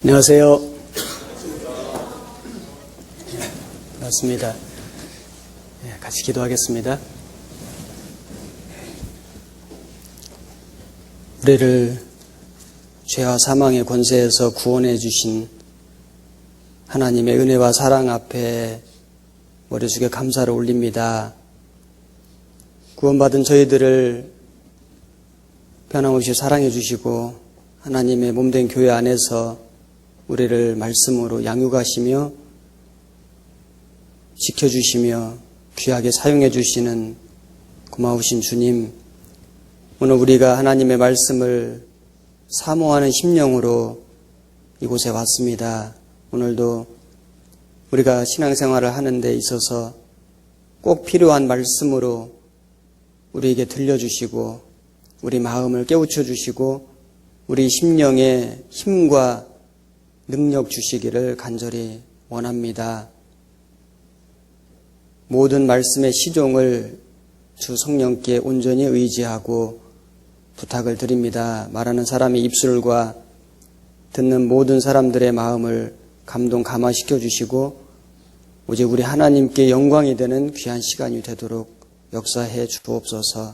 안녕하세요. 반갑습니다. 같이 기도하겠습니다. 우리를 죄와 사망의 권세에서 구원해 주신 하나님의 은혜와 사랑 앞에 머리 숙여 감사를 올립니다. 구원받은 저희들을 변함없이 사랑해 주시고 하나님의 몸된 교회 안에서 우리를 말씀으로 양육하시며 지켜주시며 귀하게 사용해 주시는 고마우신 주님, 오늘 우리가 하나님의 말씀을 사모하는 심령으로 이곳에 왔습니다. 오늘도 우리가 신앙생활을 하는 데 있어서 꼭 필요한 말씀으로 우리에게 들려주시고 우리 마음을 깨우쳐 주시고 우리 심령에 힘과 능력 주시기를 간절히 원합니다. 모든 말씀의 시종을 주 성령께 온전히 의지하고 부탁을 드립니다. 말하는 사람의 입술과 듣는 모든 사람들의 마음을 감동 감화시켜 주시고 오직 우리 하나님께 영광이 되는 귀한 시간이 되도록 역사해 주옵소서.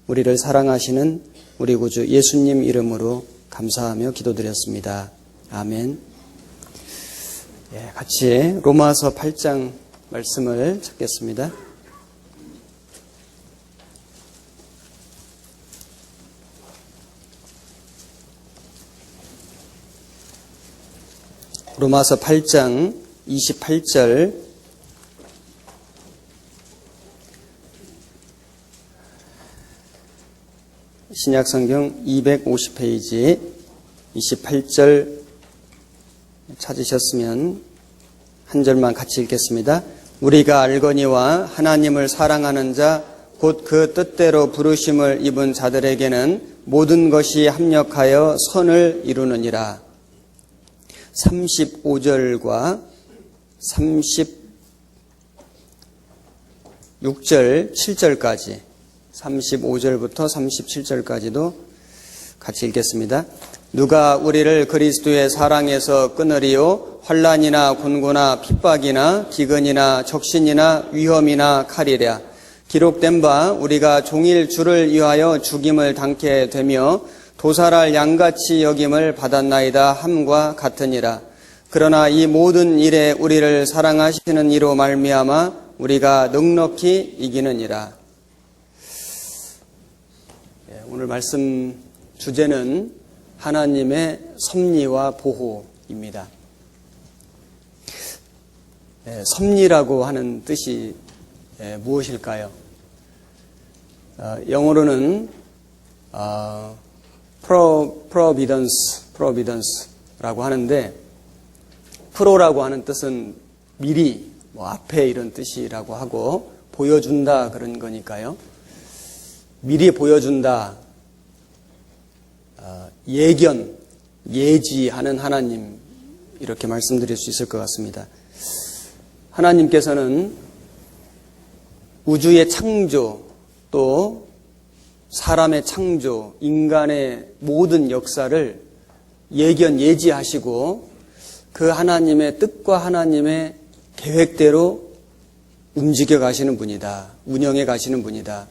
우리를 사랑하시는 우리 구주 예수님 이름으로 감사하며 기도드렸습니다. 아멘. 같이 로마서 8장 말씀을 찾겠습니다. 로마서 8장 28절 신약성경 250페이지 28절 찾으셨으면 한 절만 같이 읽겠습니다. 우리가 알거니와 하나님을 사랑하는 자 곧 그 뜻대로 부르심을 입은 자들에게는 모든 것이 합력하여 선을 이루느니라. 35절과 36절 7절까지 35절부터 37절까지도 같이 읽겠습니다. 누가 우리를 그리스도의 사랑에서 끊으리요? 환난이나 곤고나 핍박이나 기근이나 적신이나 위험이나 칼이랴. 기록된 바 우리가 종일 주를 위하여 죽임을 당케 되며 도살할 양같이 여김을 받았나이다 함과 같으니라. 그러나 이 모든 일에 우리를 사랑하시는 이로 말미암아 우리가 넉넉히 이기느니라. 오늘 말씀 주제는 하나님의 섭리와 보호입니다. 섭리라고 하는 뜻이 무엇일까요? 영어로는 providence라고 하는데 프로라고 하는 뜻은 미리, 앞에 이런 뜻이라고 하고 보여준다 그런 거니까요. 미리 보여준다, 예견, 예지하는 하나님 이렇게 말씀드릴 수 있을 것 같습니다. 하나님께서는 우주의 창조 또 사람의 창조, 인간의 모든 역사를 예견, 예지하시고 그 하나님의 뜻과 하나님의 계획대로 움직여 가시는 분이다. 운영해 가시는 분이다.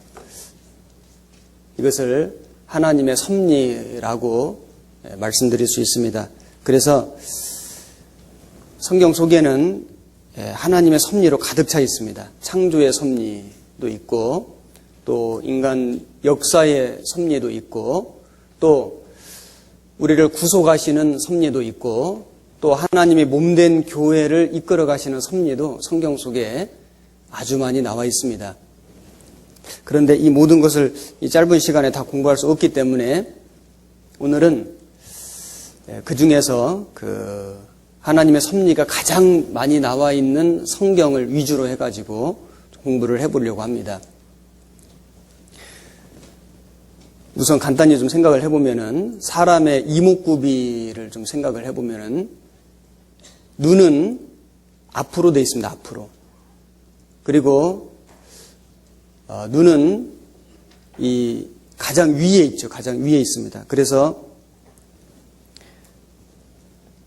이것을 하나님의 섭리라고 말씀드릴 수 있습니다. 그래서 성경 속에는 하나님의 섭리로 가득 차 있습니다. 창조의 섭리도 있고 또 인간 역사의 섭리도 있고 또 우리를 구속하시는 섭리도 있고 또 하나님이 몸된 교회를 이끌어 가시는 섭리도 성경 속에 아주 많이 나와 있습니다. 그런데 이 모든 것을 이 짧은 시간에 다 공부할 수 없기 때문에 오늘은 그 중에서 하나님의 섭리가 가장 많이 나와 있는 성경을 위주로 해가지고 공부를 해보려고 합니다. 우선 간단히 좀 생각을 해보면은 사람의 이목구비를 좀 생각을 해보면은 눈은 앞으로 돼 있습니다. 앞으로. 그리고 눈은 이 가장 위에 있죠. 가장 위에 있습니다. 그래서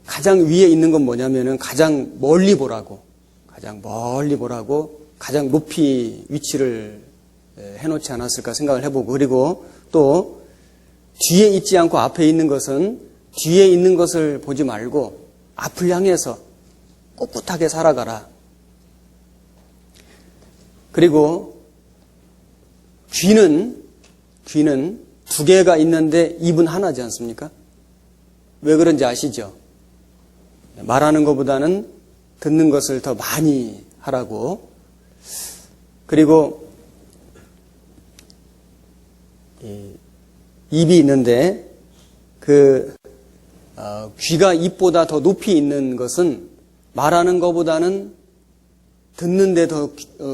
가장 위에 있는 건 뭐냐면은 가장 멀리 보라고, 가장 높이 위치를 해놓지 않았을까 생각을 해보고, 그리고 또 뒤에 있지 않고 앞에 있는 것은 뒤에 있는 것을 보지 말고 앞을 향해서 꿋꿋하게 살아가라. 그리고 귀는 두 개가 있는데 입은 하나지 않습니까? 왜 그런지 아시죠? 말하는 것보다는 듣는 것을 더 많이 하라고. 그리고 입이 있는데 귀가 입보다 더 높이 있는 것은 말하는 것보다는 듣는데 더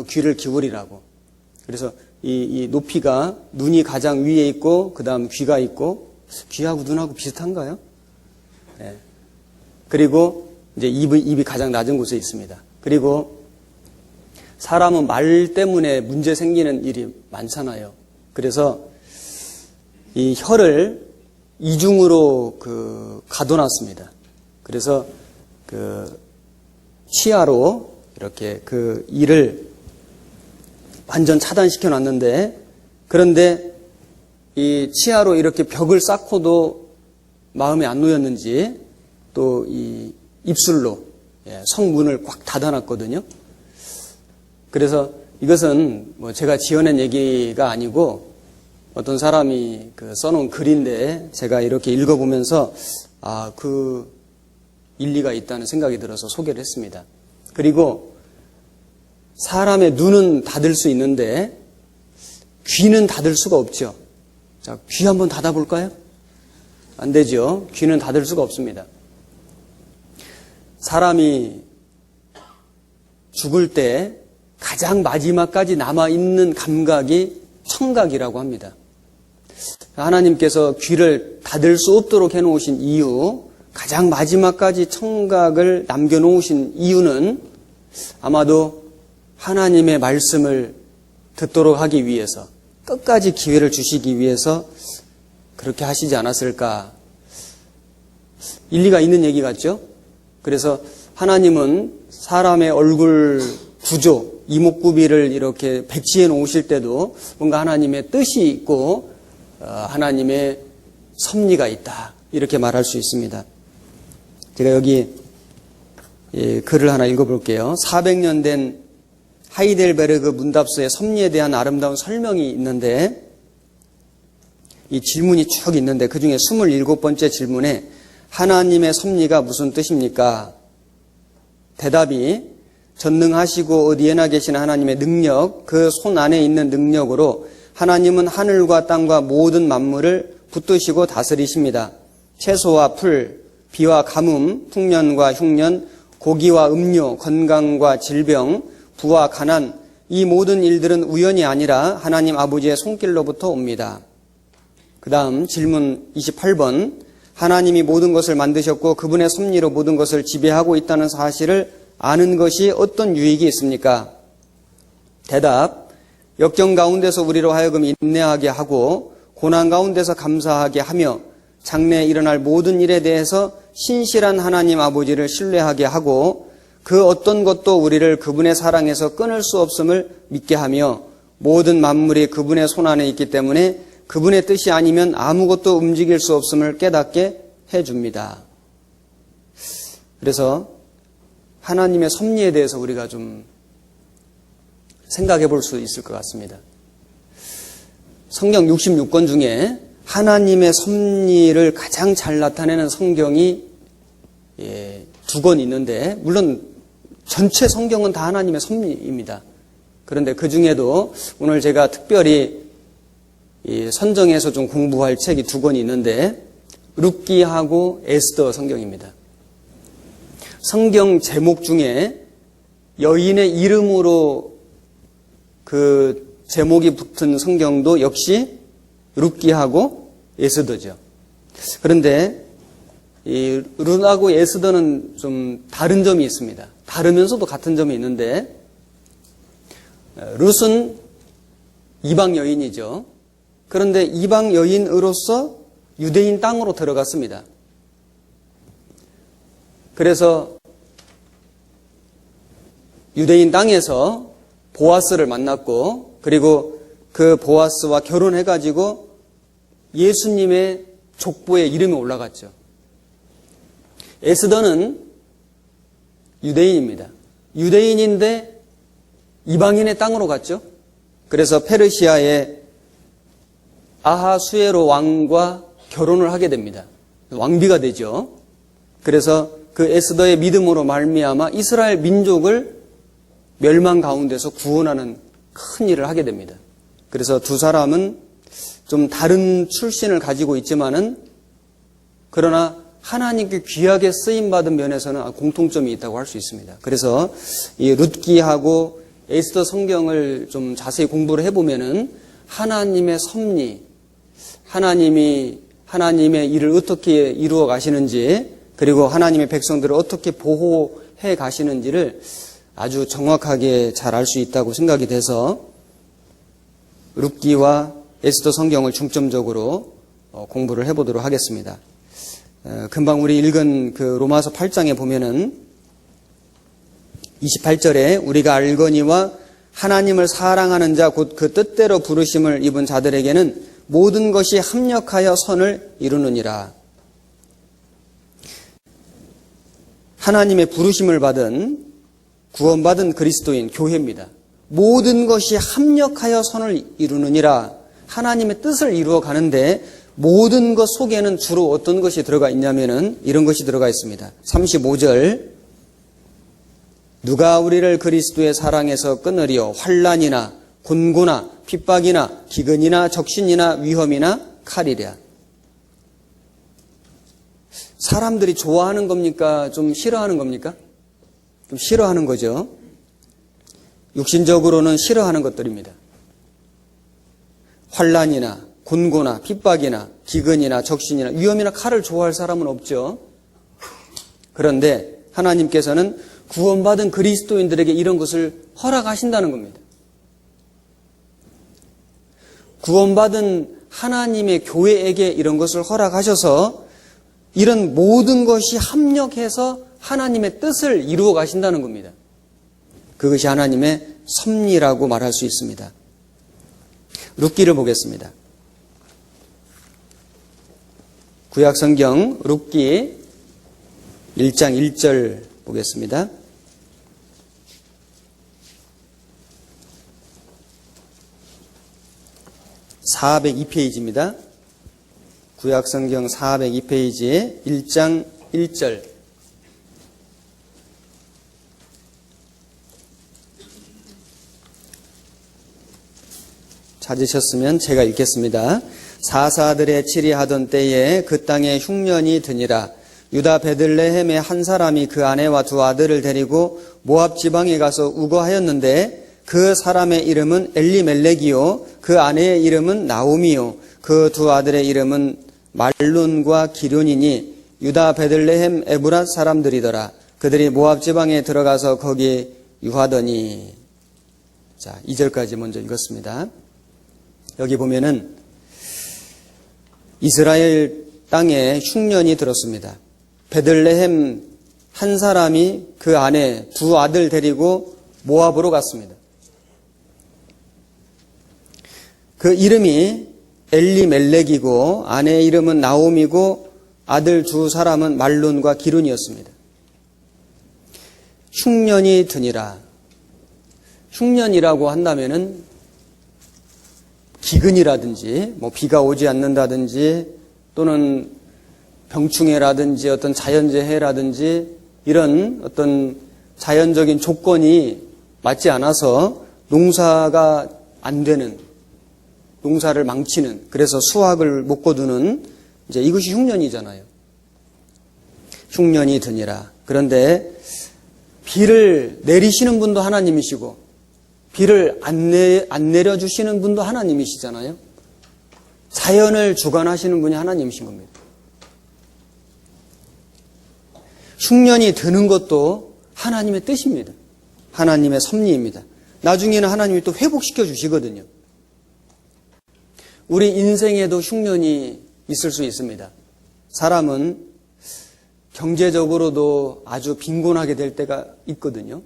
귀를 기울이라고. 그래서 이 높이가 눈이 가장 위에 있고 그 다음 귀가 있고, 귀하고 눈하고 비슷한가요? 네. 그리고 이제 입이 가장 낮은 곳에 있습니다. 그리고 사람은 말 때문에 문제 생기는 일이 많잖아요. 그래서 이 혀를 이중으로 가둬놨습니다. 그래서 치아로 이렇게 이를 완전 차단시켜 놨는데, 그런데 이 치아로 이렇게 벽을 쌓고도 마음에 안 놓였는지 또 이 입술로 성문을 꽉 닫아놨거든요. 그래서 이것은 뭐 제가 지어낸 얘기가 아니고 어떤 사람이 써놓은 글인데, 제가 이렇게 읽어보면서 일리가 있다는 생각이 들어서 소개를 했습니다. 그리고 사람의 눈은 닫을 수 있는데 귀는 닫을 수가 없죠. 자, 귀 한번 닫아볼까요? 안 되죠. 귀는 닫을 수가 없습니다. 사람이 죽을 때 가장 마지막까지 남아있는 감각이 청각이라고 합니다. 하나님께서 귀를 닫을 수 없도록 해놓으신 이유, 가장 마지막까지 청각을 남겨놓으신 이유는 아마도 하나님의 말씀을 듣도록 하기 위해서, 끝까지 기회를 주시기 위해서 그렇게 하시지 않았을까. 일리가 있는 얘기 같죠? 그래서 하나님은 사람의 얼굴 구조, 이목구비를 이렇게 배치해 놓으실 때도 뭔가 하나님의 뜻이 있고 하나님의 섭리가 있다, 이렇게 말할 수 있습니다. 제가 여기 글을 하나 읽어볼게요. 400년 된 하이델베르그 문답서의 섭리에 대한 아름다운 설명이 있는데, 이 질문이 쭉 있는데 그 중에 27번째 질문에 하나님의 섭리가 무슨 뜻입니까? 대답이 전능하시고 어디에나 계시는 하나님의 능력, 그 손 안에 있는 능력으로 하나님은 하늘과 땅과 모든 만물을 붙드시고 다스리십니다. 채소와 풀, 비와 가뭄, 풍년과 흉년, 고기와 음료, 건강과 질병, 부와 가난, 이 모든 일들은 우연이 아니라 하나님 아버지의 손길로부터 옵니다. 그 다음 질문 28번. 하나님이 모든 것을 만드셨고 그분의 섭리로 모든 것을 지배하고 있다는 사실을 아는 것이 어떤 유익이 있습니까? 대답. 역경 가운데서 우리로 하여금 인내하게 하고 고난 가운데서 감사하게 하며 장래에 일어날 모든 일에 대해서 신실한 하나님 아버지를 신뢰하게 하고 그 어떤 것도 우리를 그분의 사랑에서 끊을 수 없음을 믿게 하며 모든 만물이 그분의 손 안에 있기 때문에 그분의 뜻이 아니면 아무것도 움직일 수 없음을 깨닫게 해줍니다. 그래서 하나님의 섭리에 대해서 우리가 좀 생각해 볼 수 있을 것 같습니다. 성경 66권 중에 하나님의 섭리를 가장 잘 나타내는 성경이 2권 있는데, 물론 전체 성경은 다 하나님의 섭리입니다. 그런데 그 중에도 오늘 제가 특별히 선정해서 좀 공부할 책이 2권이 있는데, 룻기하고 에스더 성경입니다. 성경 제목 중에 여인의 이름으로 그 제목이 붙은 성경도 역시 룻기하고 에스더죠. 그런데 이 룻하고 에스더는 좀 다른 점이 있습니다. 다르면서도 같은 점이 있는데, 룻은 이방 여인이죠. 그런데 이방 여인으로서 유대인 땅으로 들어갔습니다. 그래서 유대인 땅에서 보아스를 만났고, 그리고 그 보아스와 결혼해가지고 예수님의 족보에 이름이 올라갔죠. 에스더는 유대인입니다. 유대인인데 이방인의 땅으로 갔죠. 그래서 페르시아의 아하수에로 왕과 결혼을 하게 됩니다. 왕비가 되죠. 그래서 그 에스더의 믿음으로 말미암아 이스라엘 민족을 멸망 가운데서 구원하는 큰 일을 하게 됩니다. 그래서 두 사람은 좀 다른 출신을 가지고 있지만은 그러나 하나님께 귀하게 쓰임받은 면에서는 공통점이 있다고 할 수 있습니다. 그래서 이 룻기하고 에스더 성경을 좀 자세히 공부를 해보면은 하나님의 섭리, 하나님의 일을 어떻게 이루어 가시는지, 그리고 하나님의 백성들을 어떻게 보호해 가시는지를 아주 정확하게 잘 알 수 있다고 생각이 돼서 룻기와 에스더 성경을 중점적으로 공부를 해보도록 하겠습니다. 금방 우리 읽은 그 로마서 8장에 보면은 28절에 우리가 알거니와 하나님을 사랑하는 자 곧 그 뜻대로 부르심을 입은 자들에게는 모든 것이 합력하여 선을 이루느니라. 하나님의 부르심을 받은 구원받은 그리스도인 교회입니다. 모든 것이 합력하여 선을 이루느니라. 하나님의 뜻을 이루어 가는데 모든 것 속에는 주로 어떤 것이 들어가 있냐면은 이런 것이 들어가 있습니다. 35절. 누가 우리를 그리스도의 사랑에서 끊으리요? 환난이나 곤고나 핍박이나 기근이나 적신이나 위험이나 칼이랴. 사람들이 좋아하는 겁니까? 좀 싫어하는 겁니까? 좀 싫어하는 거죠. 육신적으로는 싫어하는 것들입니다. 환난이나 곤고나 핍박이나 기근이나 적신이나 위험이나 칼을 좋아할 사람은 없죠. 그런데 하나님께서는 구원받은 그리스도인들에게 이런 것을 허락하신다는 겁니다. 구원받은 하나님의 교회에게 이런 것을 허락하셔서 이런 모든 것이 합력해서 하나님의 뜻을 이루어 가신다는 겁니다. 그것이 하나님의 섭리라고 말할 수 있습니다. 룻기를 보겠습니다. 구약성경 룻기 1장 1절 보겠습니다. (402페이지입니다) 구약성경 402페이지에 1장 1절. 찾으셨으면 제가 읽겠습니다. 사사들의 치리하던 때에 그 땅에 흉년이 드니라. 유다 베들레헴의 한 사람이 그 아내와 두 아들을 데리고 모압 지방에 가서 우거하였는데 그 사람의 이름은 엘리멜렉이요 그 아내의 이름은 나오미요 그 두 아들의 이름은 말룬과 기륜이니 유다 베들레헴 에브랏 사람들이더라. 그들이 모압 지방에 들어가서 거기 유하더니. 자, 2절까지 먼저 읽었습니다. 여기 보면은 이스라엘 땅에 흉년이 들었습니다. 베들레헴 한 사람이 그 아내 두 아들 데리고 모압으로 갔습니다. 그 이름이 엘리멜렉이고 아내의 이름은 나옴이고 아들 두 사람은 말룬과 기룬이었습니다. 흉년이 드니라. 흉년이라고 한다면은 기근이라든지 비가 오지 않는다든지 또는 병충해라든지 어떤 자연재해라든지 이런 어떤 자연적인 조건이 맞지 않아서 농사가 안 되는, 농사를 망치는, 그래서 수확을 못 거두는 이제 이것이 흉년이잖아요. 흉년이 드니라. 그런데 비를 내리시는 분도 하나님이시고 비를 안 내려주시는 분도 하나님이시잖아요. 자연을 주관하시는 분이 하나님이신 겁니다. 흉년이 드는 것도 하나님의 뜻입니다. 하나님의 섭리입니다. 나중에는 하나님이 또 회복시켜 주시거든요. 우리 인생에도 흉년이 있을 수 있습니다. 사람은 경제적으로도 아주 빈곤하게 될 때가 있거든요.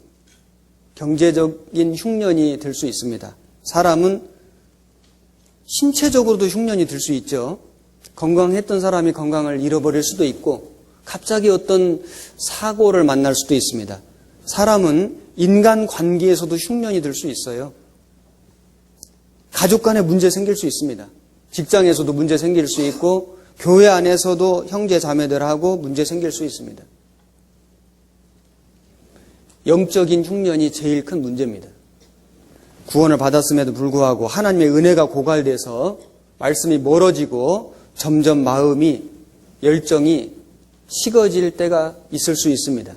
경제적인 흉년이 들 수 있습니다. 사람은 신체적으로도 흉년이 들 수 있죠. 건강했던 사람이 건강을 잃어버릴 수도 있고 갑자기 어떤 사고를 만날 수도 있습니다. 사람은 인간관계에서도 흉년이 들 수 있어요. 가족 간에 문제 생길 수 있습니다. 직장에서도 문제 생길 수 있고 교회 안에서도 형제 자매들하고 문제 생길 수 있습니다. 영적인 흉년이 제일 큰 문제입니다. 구원을 받았음에도 불구하고 하나님의 은혜가 고갈돼서 말씀이 멀어지고 점점 마음이 열정이 식어질 때가 있을 수 있습니다.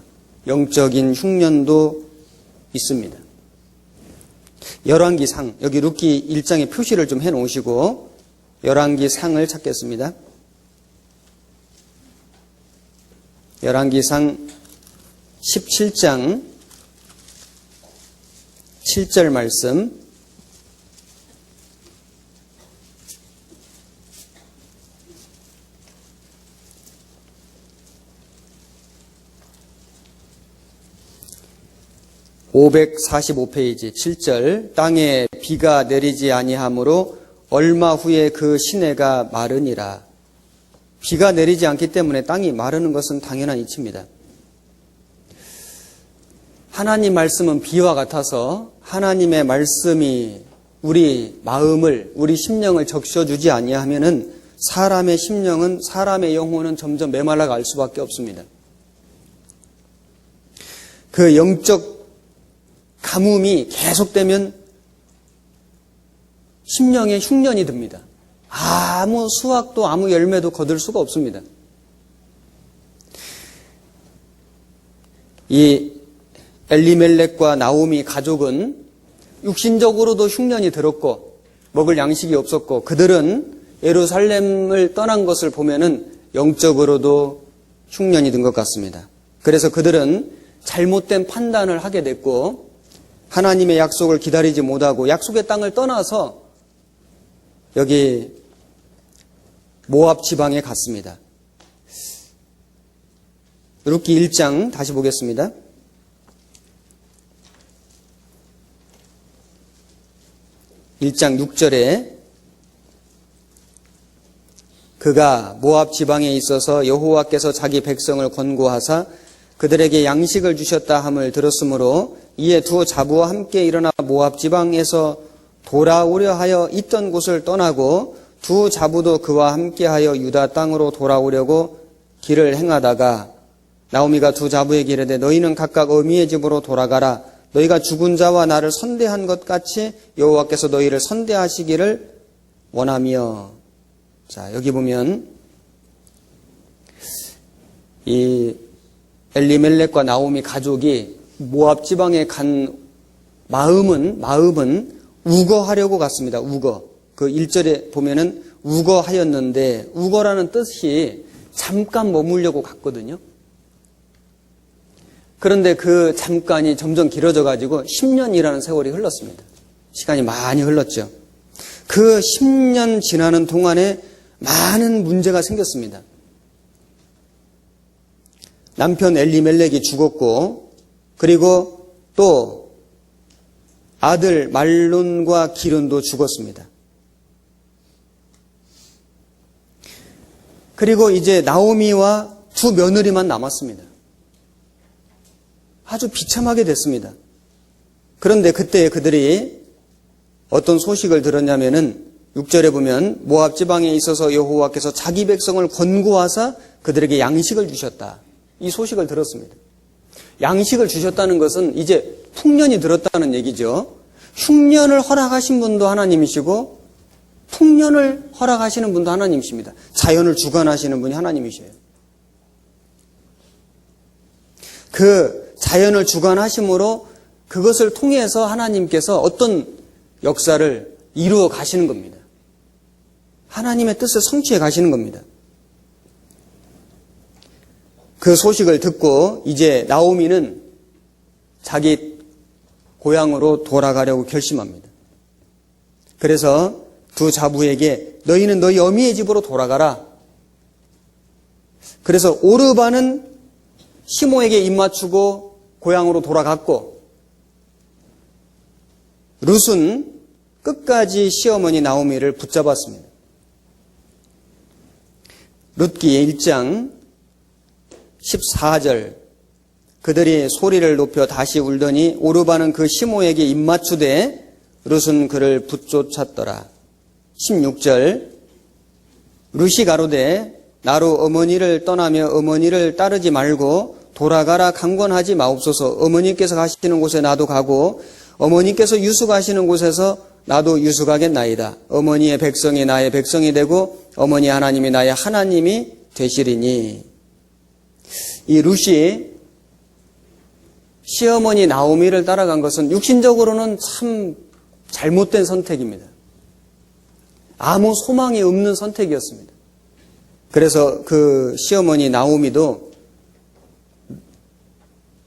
영적인 흉년도 있습니다. 열왕기상, 여기 룻기 1장에 표시를 좀 해놓으시고 열왕기상을 찾겠습니다. 열왕기상 17장 7절 말씀. (545페이지) 7절. 땅에 비가 내리지 아니하므로 얼마 후에 그 시내가 마르니라. 비가 내리지 않기 때문에 땅이 마르는 것은 당연한 이치입니다. 하나님 말씀은 비와 같아서 하나님의 말씀이 우리 마음을, 우리 심령을 적셔주지 아니하면은 사람의 심령은, 사람의 영혼은 점점 메말라 갈 수밖에 없습니다. 그 영적 가뭄이 계속되면 심령에 흉년이 듭니다. 아무 수확도 아무 열매도 거둘 수가 없습니다. 이 엘리멜렉과 나오미 가족은 육신적으로도 흉년이 들었고 먹을 양식이 없었고 그들은 예루살렘을 떠난 것을 보면은 영적으로도 흉년이 든 것 같습니다. 그래서 그들은 잘못된 판단을 하게 됐고 하나님의 약속을 기다리지 못하고 약속의 땅을 떠나서 여기 모압 지방에 갔습니다. 룻기 1장 다시 보겠습니다. 1장 6절에 그가 모압 지방에 있어서 여호와께서 자기 백성을 권고하사 그들에게 양식을 주셨다 함을 들었으므로 이에 두 자부와 함께 일어나 모압 지방에서 돌아오려 하여 있던 곳을 떠나고 두 자부도 그와 함께하여 유다 땅으로 돌아오려고 길을 행하다가 나오미가 두 자부에게 이르되 너희는 각각 어미의 집으로 돌아가라. 너희가 죽은 자와 나를 선대한 것 같이 여호와께서 너희를 선대하시기를 원하며. 자, 여기 보면 이 엘리멜렉과 나오미 가족이 모압 지방에 간 마음은 우거하려고 갔습니다. 우거. 그 1절에 보면은 우거하였는데 우거라는 뜻이 잠깐 머물려고 갔거든요. 그런데 그 잠깐이 점점 길어져 가지고 10년이라는 세월이 흘렀습니다. 시간이 많이 흘렀죠. 그 10년 지나는 동안에 많은 문제가 생겼습니다. 남편 엘리멜렉이 죽었고 그리고 또 아들 말론과 기른도 죽었습니다. 그리고 이제 나오미와 두 며느리만 남았습니다. 아주 비참하게 됐습니다. 그런데 그때 그들이 어떤 소식을 들었냐면은 6절에 보면 모압 지방에 있어서 여호와께서 자기 백성을 권고하사 그들에게 양식을 주셨다. 이 소식을 들었습니다. 양식을 주셨다는 것은 이제 풍년이 들었다는 얘기죠. 흉년을 허락하신 분도 하나님이시고 풍년을 허락하시는 분도 하나님이십니다. 자연을 주관하시는 분이 하나님이셔요. 그 자연을 주관하심으로 그것을 통해서 하나님께서 어떤 역사를 이루어 가시는 겁니다. 하나님의 뜻을 성취해 가시는 겁니다. 그 소식을 듣고 이제 나오미는 자기 고향으로 돌아가려고 결심합니다. 그래서 두 자부에게 너희는 너희 어미의 집으로 돌아가라. 그래서 오르바는 시모에게 입맞추고 고향으로 돌아갔고, 룻은 끝까지 시어머니 나오미를 붙잡았습니다. 룻기 1장 14절, 그들이 소리를 높여 다시 울더니 오르바는 그 시모에게 입맞추되 룻은 그를 붙쫓았더라. 16절, 룻이 가로되 나로 어머니를 떠나며 어머니를 따르지 말고 돌아가라 강권하지 마옵소서. 어머니께서 가시는 곳에 나도 가고 어머니께서 유숙하시는 곳에서 나도 유숙하겠나이다. 어머니의 백성이 나의 백성이 되고 어머니 하나님이 나의 하나님이 되시리니. 이 룻이 시어머니 나오미를 따라간 것은 육신적으로는 참 잘못된 선택입니다. 아무 소망이 없는 선택이었습니다. 그래서 그 시어머니 나오미도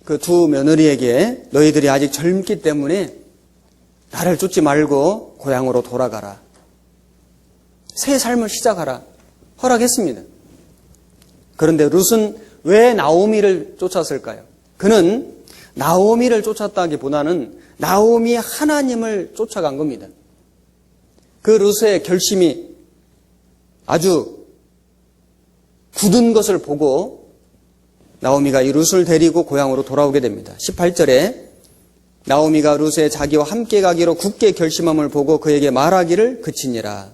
그 두 며느리에게 너희들이 아직 젊기 때문에 나를 쫓지 말고 고향으로 돌아가라. 새 삶을 시작하라. 허락했습니다. 그런데 룻은 왜 나오미를 쫓았을까요? 그는 나오미를 쫓았다기보다는 나오미 하나님을 쫓아간 겁니다. 그 룻의 결심이 아주 굳은 것을 보고 나오미가 이 룻을 데리고 고향으로 돌아오게 됩니다. 18절에 나오미가 룻의 자기와 함께 가기로 굳게 결심함을 보고 그에게 말하기를 그치니라.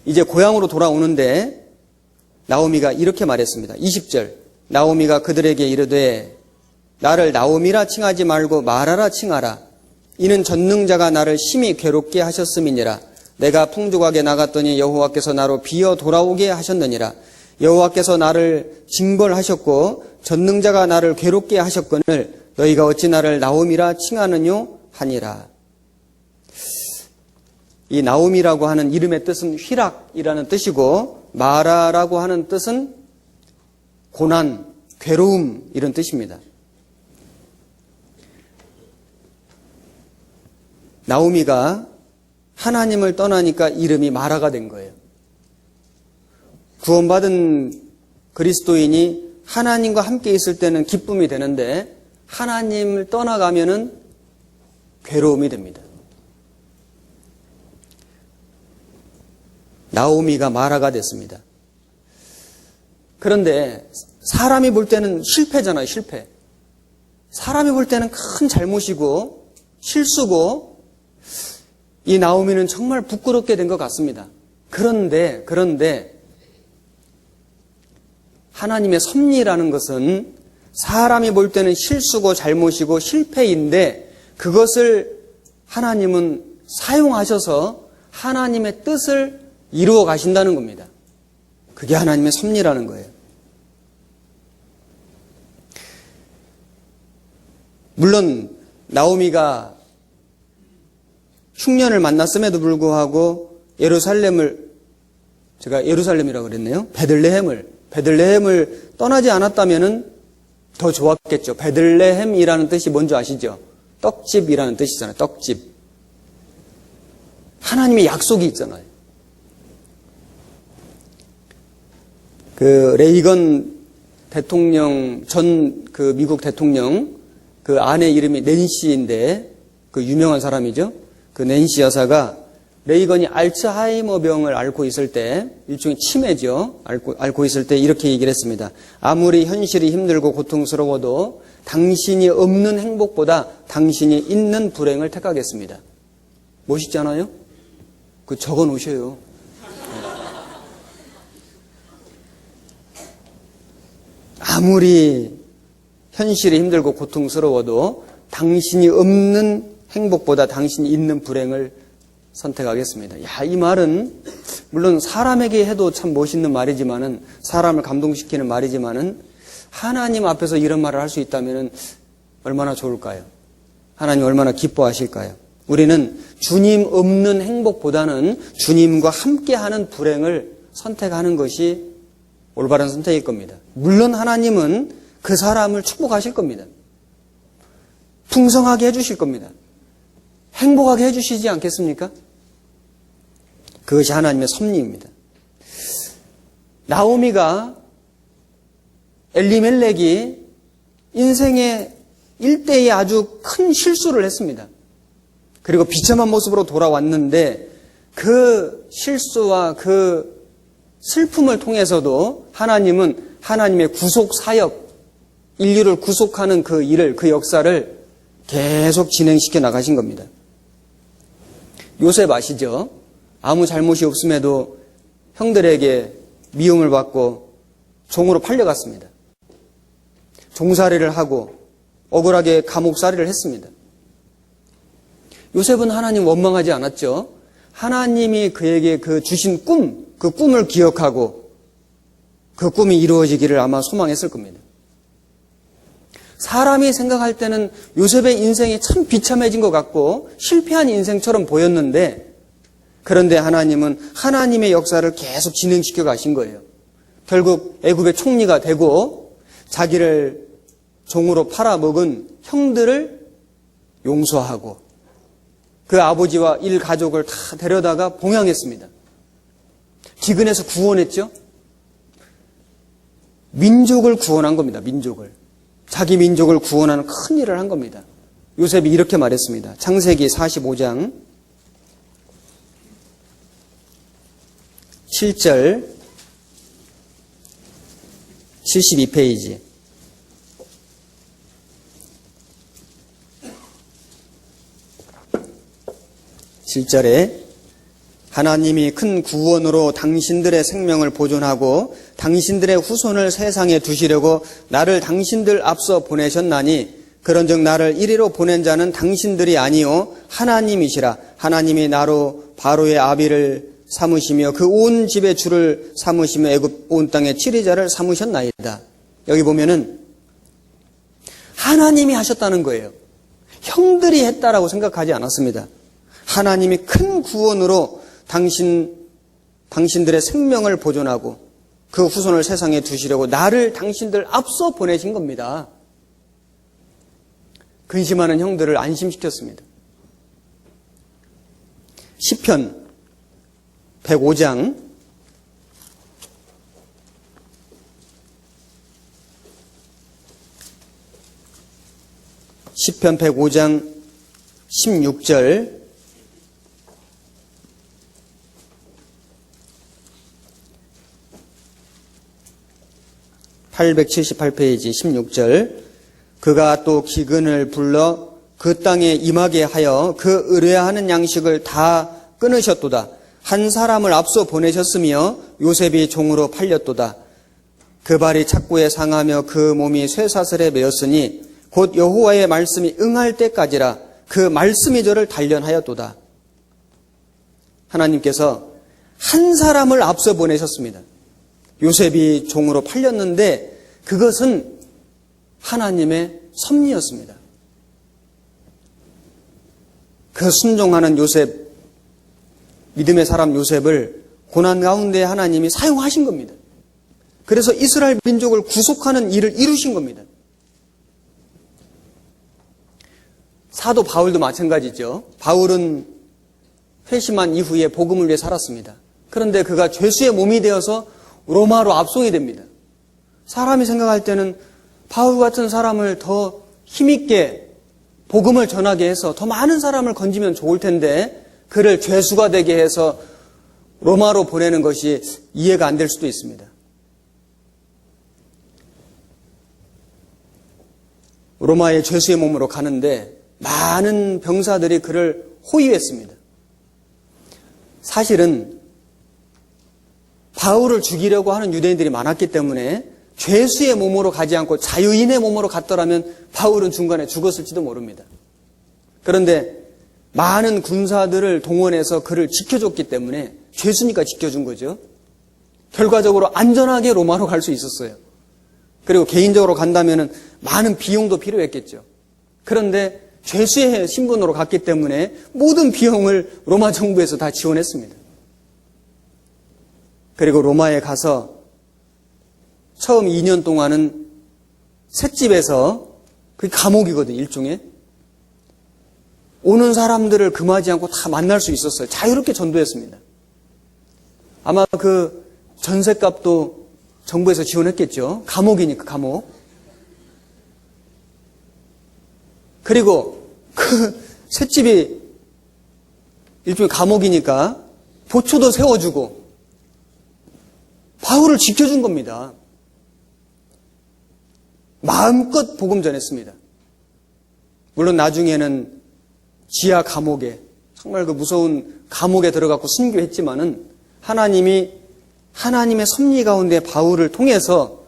이제 고향으로 돌아오는데 나오미가 이렇게 말했습니다. 20절, 나오미가 그들에게 이르되 나를 나오미라 칭하지 말고 마라라 칭하라. 이는 전능자가 나를 심히 괴롭게 하셨음이니라. 내가 풍족하게 나갔더니 여호와께서 나로 비어 돌아오게 하셨느니라. 여호와께서 나를 징벌하셨고 전능자가 나를 괴롭게 하셨거늘 너희가 어찌 나를 나오미라 칭하느뇨 하니라. 이 나오미라고 하는 이름의 뜻은 희락이라는 뜻이고 마라라고 하는 뜻은 고난, 괴로움 이런 뜻입니다. 나오미가 하나님을 떠나니까 이름이 마라가 된 거예요. 구원받은 그리스도인이 하나님과 함께 있을 때는 기쁨이 되는데 하나님을 떠나가면은 괴로움이 됩니다. 나오미가 마라가 됐습니다. 그런데 사람이 볼 때는 실패잖아요, 실패. 사람이 볼 때는 큰 잘못이고 실수고 이 나오미는 정말 부끄럽게 된 것 같습니다. 그런데 하나님의 섭리라는 것은 사람이 볼 때는 실수고 잘못이고 실패인데 그것을 하나님은 사용하셔서 하나님의 뜻을 이루어 가신다는 겁니다. 그게 하나님의 섭리라는 거예요. 물론 나오미가 흉년을 만났음에도 불구하고 제가 예루살렘이라고 그랬네요. 베들레헴을 떠나지 않았다면은 더 좋았겠죠. 베들레헴이라는 뜻이 뭔지 아시죠? 떡집이라는 뜻이잖아요. 떡집. 하나님의 약속이 있잖아요. 그 레이건 대통령 그 미국 대통령 그 아내 이름이 낸시인데 그 유명한 사람이죠. 그 낸시 여사가 레이건이 알츠하이머병을 앓고 있을 때, 일종의 치매죠. 앓고 있을 때 이렇게 얘기를 했습니다. 아무리 현실이 힘들고 고통스러워도 당신이 없는 행복보다 당신이 있는 불행을 택하겠습니다. 멋있지 않아요? 그 적어 놓으셔요. 아무리 현실이 힘들고 고통스러워도 당신이 없는 행복보다 당신이 있는 불행을 선택하겠습니다. 이 말은 물론 사람에게 해도 참 멋있는 말이지만은 사람을 감동시키는 말이지만은 하나님 앞에서 이런 말을 할 수 있다면은 얼마나 좋을까요? 하나님 얼마나 기뻐하실까요? 우리는 주님 없는 행복보다는 주님과 함께하는 불행을 선택하는 것이 올바른 선택일 겁니다. 물론 하나님은 그 사람을 축복하실 겁니다. 풍성하게 해주실 겁니다. 행복하게 해주시지 않겠습니까? 그것이 하나님의 섭리입니다. 나오미가 엘리멜렉이 인생의 일대에 아주 큰 실수를 했습니다. 그리고 비참한 모습으로 돌아왔는데 그 실수와 그 슬픔을 통해서도 하나님은 하나님의 구속 사역, 인류를 구속하는 그 일을, 그 역사를 계속 진행시켜 나가신 겁니다. 요셉 아시죠? 아무 잘못이 없음에도 형들에게 미움을 받고 종으로 팔려갔습니다. 종살이를 하고 억울하게 감옥살이를 했습니다. 요셉은 하나님 원망하지 않았죠. 하나님이 그에게 그 주신 꿈, 그 꿈을 기억하고 그 꿈이 이루어지기를 아마 소망했을 겁니다. 사람이 생각할 때는 요셉의 인생이 참 비참해진 것 같고 실패한 인생처럼 보였는데, 그런데 하나님은 하나님의 역사를 계속 진행시켜 가신 거예요. 결국 애굽의 총리가 되고 자기를 종으로 팔아먹은 형들을 용서하고 그 아버지와 일가족을 다 데려다가 봉양했습니다. 기근에서 구원했죠. 민족을 구원한 겁니다. 민족을. 자기 민족을 구원하는 큰 일을 한 겁니다. 요셉이 이렇게 말했습니다. 창세기 45장 7절 72페이지. (7절에) 하나님이 큰 구원으로 당신들의 생명을 보존하고 당신들의 후손을 세상에 두시려고 나를 당신들 앞서 보내셨나니, 그런즉 나를 이리로 보낸 자는 당신들이 아니요 하나님이시라. 하나님이 나로 바로의 아비를 삼으시며 그 온 집의 주를 삼으시며 애굽 온 땅의 치리자를 삼으셨나이다. 여기 보면은 하나님이 하셨다는 거예요. 형들이 했다라고 생각하지 않았습니다. 하나님이 큰 구원으로 당신들의 생명을 보존하고 그 후손을 세상에 두시려고 나를 당신들 앞서 보내신 겁니다. 근심하는 형들을 안심시켰습니다. 시편 105장 16절 878페이지 16절. 그가 또 기근을 불러 그 땅에 임하게 하여 그 의뢰하는 양식을 다 끊으셨도다. 한 사람을 앞서 보내셨으며 요셉이 종으로 팔렸도다. 그 발이 착고에 상하며 그 몸이 쇠사슬에 매였으니 곧 여호와의 말씀이 응할 때까지라. 그 말씀이 저를 단련하였도다. 하나님께서 한 사람을 앞서 보내셨습니다. 요셉이 종으로 팔렸는데 그것은 하나님의 섭리였습니다. 그 순종하는 요셉, 믿음의 사람 요셉을 고난 가운데 하나님이 사용하신 겁니다. 그래서 이스라엘 민족을 구속하는 일을 이루신 겁니다. 사도 바울도 마찬가지죠. 바울은 회심한 이후에 복음을 위해 살았습니다. 그런데 그가 죄수의 몸이 되어서 로마로 압송이 됩니다. 사람이 생각할 때는 바울 같은 사람을 더 힘있게 복음을 전하게 해서 더 많은 사람을 건지면 좋을 텐데 그를 죄수가 되게 해서 로마로 보내는 것이 이해가 안 될 수도 있습니다. 로마의 죄수의 몸으로 가는데 많은 병사들이 그를 호위했습니다. 사실은 바울을 죽이려고 하는 유대인들이 많았기 때문에 죄수의 몸으로 가지 않고 자유인의 몸으로 갔더라면 바울은 중간에 죽었을지도 모릅니다. 그런데 많은 군사들을 동원해서 그를 지켜줬기 때문에 죄수니까 지켜준 거죠. 결과적으로 안전하게 로마로 갈 수 있었어요. 그리고 개인적으로 간다면 많은 비용도 필요했겠죠. 그런데 죄수의 신분으로 갔기 때문에 모든 비용을 로마 정부에서 다 지원했습니다. 그리고 로마에 가서 처음 2년 동안은 셋집에서, 그게 감옥이거든요, 일종의. 오는 사람들을 금하지 않고 다 만날 수 있었어요. 자유롭게 전도했습니다. 아마 그 전셋값도 정부에서 지원했겠죠. 감옥이니까 감옥. 그리고 그 셋집이 일종의 감옥이니까 보초도 세워주고 바울을 지켜준 겁니다. 마음껏 복음 전했습니다. 물론 나중에는 지하 감옥에, 정말 그 무서운 감옥에 들어가고 순교했지만은 하나님이 하나님의 섭리 가운데 바울을 통해서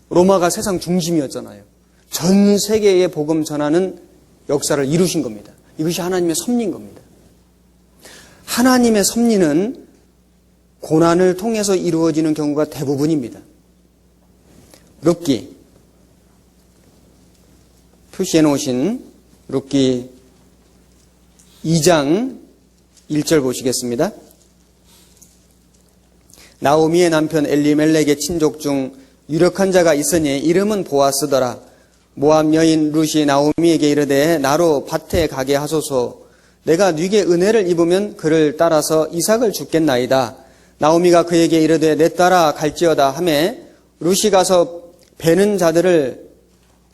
로마가 세상 중심이었잖아요. 전 세계에 복음 전하는 역사를 이루신 겁니다. 이것이 하나님의 섭리인 겁니다. 하나님의 섭리는 고난을 통해서 이루어지는 경우가 대부분입니다. 룻기 표시해 놓으신 룻기 2장 1절 보시겠습니다. 나오미의 남편 엘리멜렉의 친족 중 유력한 자가 있으니 이름은 보아스더라. 모압 여인 룻이 나오미에게 이르되 나로 밭에 가게 하소서. 내가 네게 은혜를 입으면 그를 따라서 이삭을 줍겠나이다. 나오미가 그에게 이르되 내 따라 갈지어다 하매 룻이 가서 베는 자들을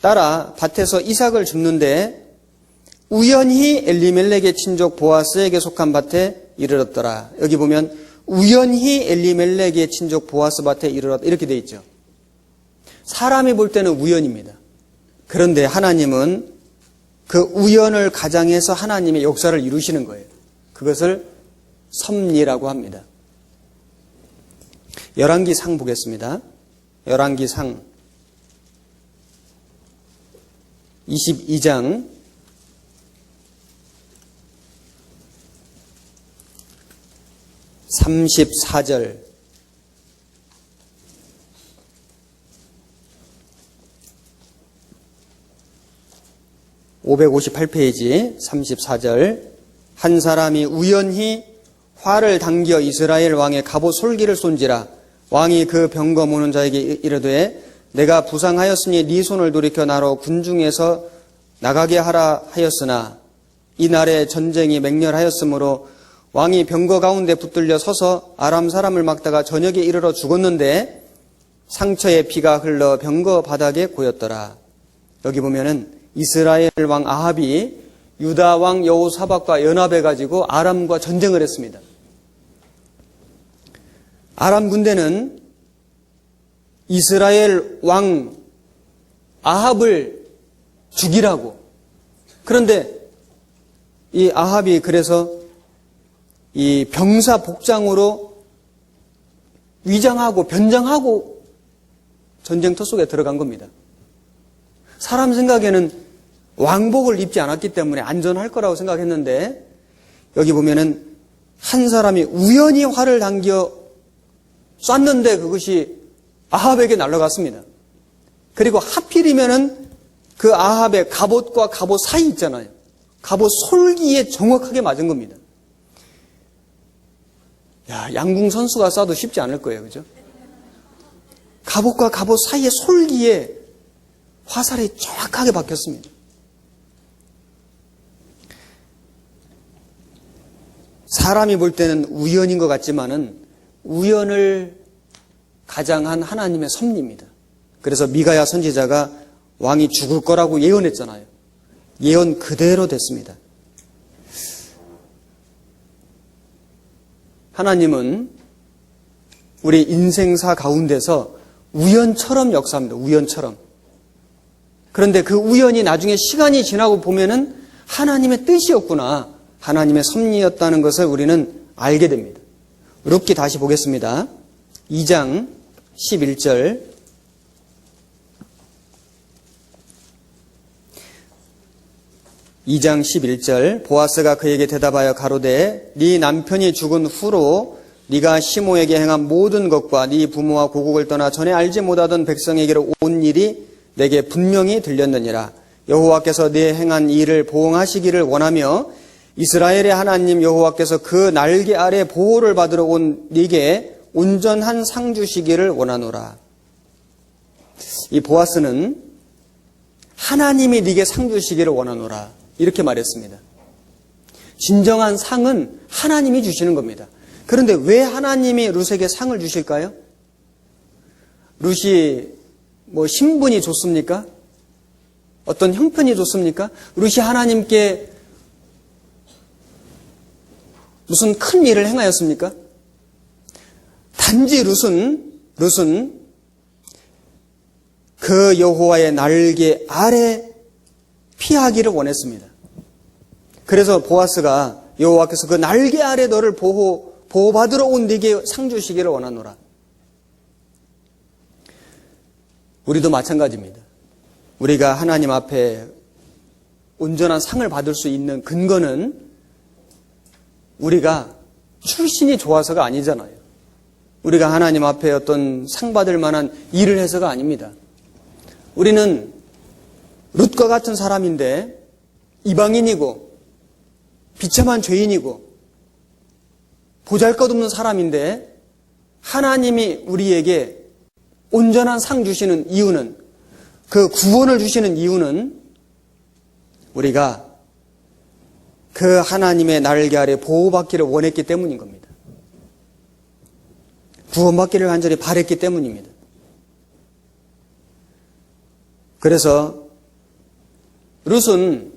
따라 밭에서 이삭을 줍는데 우연히 엘리멜렉의 친족 보아스에게 속한 밭에 이르렀더라. 여기 보면 우연히 엘리멜렉의 친족 보아스 밭에 이르렀다 이렇게 돼 있죠. 사람이 볼 때는 우연입니다. 그런데 하나님은 그 우연을 가장해서 하나님의 역사를 이루시는 거예요. 그것을 섭리라고 합니다. 열왕기상 보겠습니다. 열왕기상 22장 34절 558페이지 34절 한 사람이 우연히 활을 당겨 이스라엘 왕의 갑옷 솔기를 쏜지라 왕이 그 병거 모는 자에게 이르되 내가 부상하였으니 네 손을 돌이켜 나로 군중에서 나가게 하라 하였으나 이날에 전쟁이 맹렬하였으므로 왕이 병거 가운데 붙들려 서서 아람 사람을 막다가 저녁에 이르러 죽었는데 상처에 피가 흘러 병거 바닥에 고였더라. 여기 보면은 이스라엘 왕 아합이 유다 왕 여호사밧과 연합해가지고 아람과 전쟁을 했습니다. 아람 군대는 이스라엘 왕 아합을 죽이라고. 그런데 이 아합이 그래서 이 병사 복장으로 위장하고 변장하고 전쟁터 속에 들어간 겁니다. 사람 생각에는 왕복을 입지 않았기 때문에 안전할 거라고 생각했는데 여기 보면은 한 사람이 우연히 활을 당겨 쐈는데 그것이 아합에게 날아갔습니다. 그리고 하필이면은 그 아합의 갑옷과 갑옷 사이 있잖아요. 갑옷 솔기에 정확하게 맞은 겁니다. 야, 양궁 선수가 쏴도 쉽지 않을 거예요. 그죠? 갑옷과 갑옷 사이의 솔기에 화살이 정확하게 박혔습니다. 사람이 볼 때는 우연인 것 같지만은 우연을 가장한 하나님의 섭리입니다. 그래서 미가야 선지자가 왕이 죽을 거라고 예언했잖아요. 예언 그대로 됐습니다. 하나님은 우리 인생사 가운데서 우연처럼 역사합니다. 우연처럼. 그런데 그 우연이 나중에 시간이 지나고 보면은 하나님의 뜻이었구나. 하나님의 섭리였다는 것을 우리는 알게 됩니다. 룻기 다시 보겠습니다. 2장 11절 보아스가 그에게 대답하여 가로되 네 남편이 죽은 후로 네가 시모에게 행한 모든 것과 네 부모와 고국을 떠나 전에 알지 못하던 백성에게로 온 일이 내게 분명히 들렸느니라. 여호와께서 네 행한 일을 보응하시기를 원하며 이스라엘의 하나님 여호와께서 그 날개 아래 보호를 받으러 온 네게 온전한 상 주시기를 원하노라. 이 보아스는 하나님이 네게 상 주시기를 원하노라 이렇게 말했습니다. 진정한 상은 하나님이 주시는 겁니다. 그런데 왜 하나님이 룻에게 상을 주실까요? 룻이 뭐 신분이 좋습니까? 어떤 형편이 좋습니까? 룻이 하나님께 무슨 큰 일을 행하였습니까? 단지 룻은 그 여호와의 날개 아래 피하기를 원했습니다. 그래서 보아스가 여호와께서 그 날개 아래 너를 보호받으러 온 네게 상 주시기를 원하노라. 우리도 마찬가지입니다. 우리가 하나님 앞에 온전한 상을 받을 수 있는 근거는 우리가 출신이 좋아서가 아니잖아요. 우리가 하나님 앞에 어떤 상 받을 만한 일을 해서가 아닙니다. 우리는 룻과 같은 사람인데 이방인이고 비참한 죄인이고 보잘것없는 사람인데 하나님이 우리에게 온전한 상 주시는 이유는, 그 구원을 주시는 이유는 우리가 그 하나님의 날개 아래 보호받기를 원했기 때문인 겁니다. 구원받기를 간절히 바랬기 때문입니다. 그래서 룻은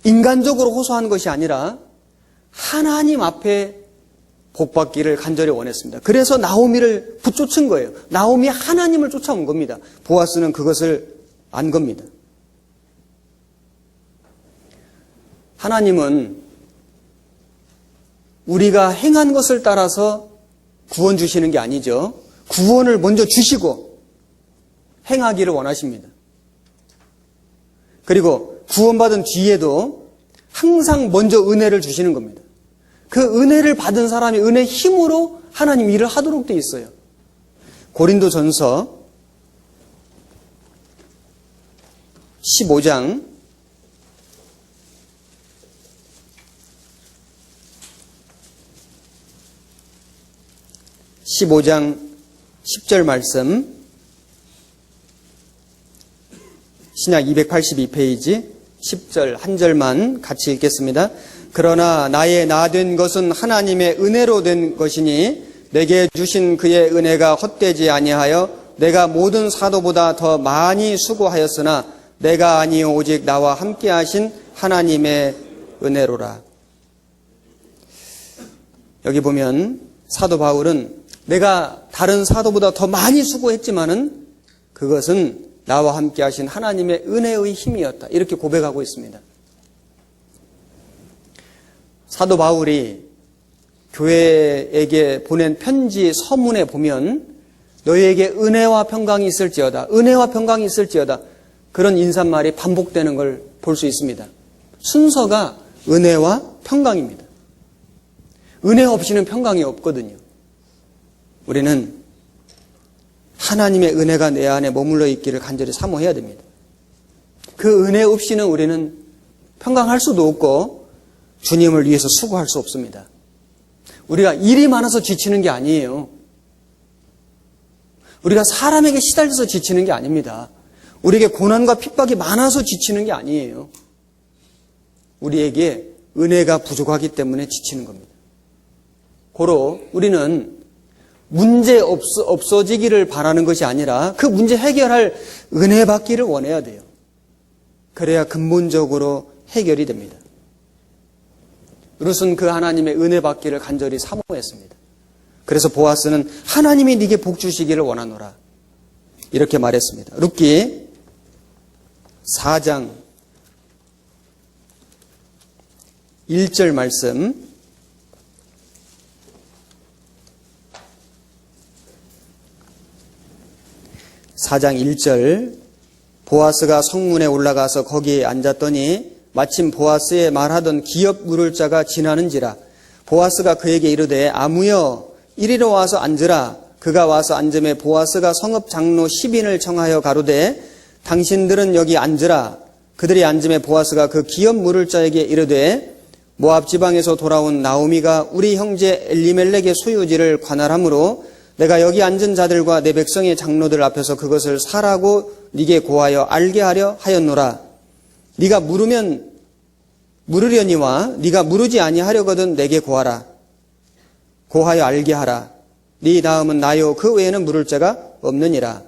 인간적으로 호소한 것이 아니라 하나님 앞에 복받기를 간절히 원했습니다. 그래서 나오미를 붙쫓은 거예요. 나오미 하나님을 쫓아온 겁니다. 보아스는 그것을 안 겁니다. 하나님은 우리가 행한 것을 따라서 구원 주시는 게 아니죠. 구원을 먼저 주시고 행하기를 원하십니다. 그리고 구원받은 뒤에도 항상 먼저 은혜를 주시는 겁니다. 그 은혜를 받은 사람이 은혜의 힘으로 하나님 일을 하도록 돼 있어요. 고린도전서 15장 10절 말씀, 신약 282페이지 10절 한 절만 같이 읽겠습니다. 그러나 나의 나 된 것은 하나님의 은혜로 된 것이니 내게 주신 그의 은혜가 헛되지 아니하여 내가 모든 사도보다 더 많이 수고하였으나 내가 아니요 오직 나와 함께 하신 하나님의 은혜로라. 여기 보면 사도 바울은 내가 다른 사도보다 더 많이 수고했지만은 그것은 나와 함께 하신 하나님의 은혜의 힘이었다. 이렇게 고백하고 있습니다. 사도 바울이 교회에게 보낸 편지 서문에 보면 너희에게 은혜와 평강이 있을지어다. 은혜와 평강이 있을지어다. 그런 인사말이 반복되는 걸 볼 수 있습니다. 순서가 은혜와 평강입니다. 은혜 없이는 평강이 없거든요. 우리는 하나님의 은혜가 내 안에 머물러 있기를 간절히 사모해야 됩니다. 그 은혜 없이는 우리는 평강할 수도 없고 주님을 위해서 수고할 수 없습니다. 우리가 일이 많아서 지치는 게 아니에요. 우리가 사람에게 시달려서 지치는 게 아닙니다. 우리에게 고난과 핍박이 많아서 지치는 게 아니에요. 우리에게 은혜가 부족하기 때문에 지치는 겁니다. 고로 우리는 문제 없어지기를 바라는 것이 아니라 그 문제 해결할 은혜 받기를 원해야 돼요. 그래야 근본적으로 해결이 됩니다. 룻은 그 하나님의 은혜 받기를 간절히 사모했습니다. 그래서 보아스는 하나님이 네게 복 주시기를 원하노라 이렇게 말했습니다. 룻기 4장 1절 말씀, (4장 1절) 보아스가 성문에 올라가서 거기에 앉았더니 마침 보아스의 말하던 기업 물을 자가 지나는지라. 보아스가 그에게 이르되 아무여 이리로 와서 앉으라. 그가 와서 앉음에 보아스가 성읍 장로 10인을 청하여 가로되 당신들은 여기 앉으라. 그들이 앉음에 보아스가 그 기업 물을 자에게 이르되 모압 지방에서 돌아온 나오미가 우리 형제 엘리멜렉의 소유지를 관할하므로 내가 여기 앉은 자들과 내 백성의 장로들 앞에서 그것을 사라고 네게 고하여 알게 하려 하였노라. 네가 물으면 물으려니와 네가 물으지 아니하려거든 내게 고하라. 고하여 알게 하라. 네 다음은 나요 그 외에는 물을 자가 없느니라.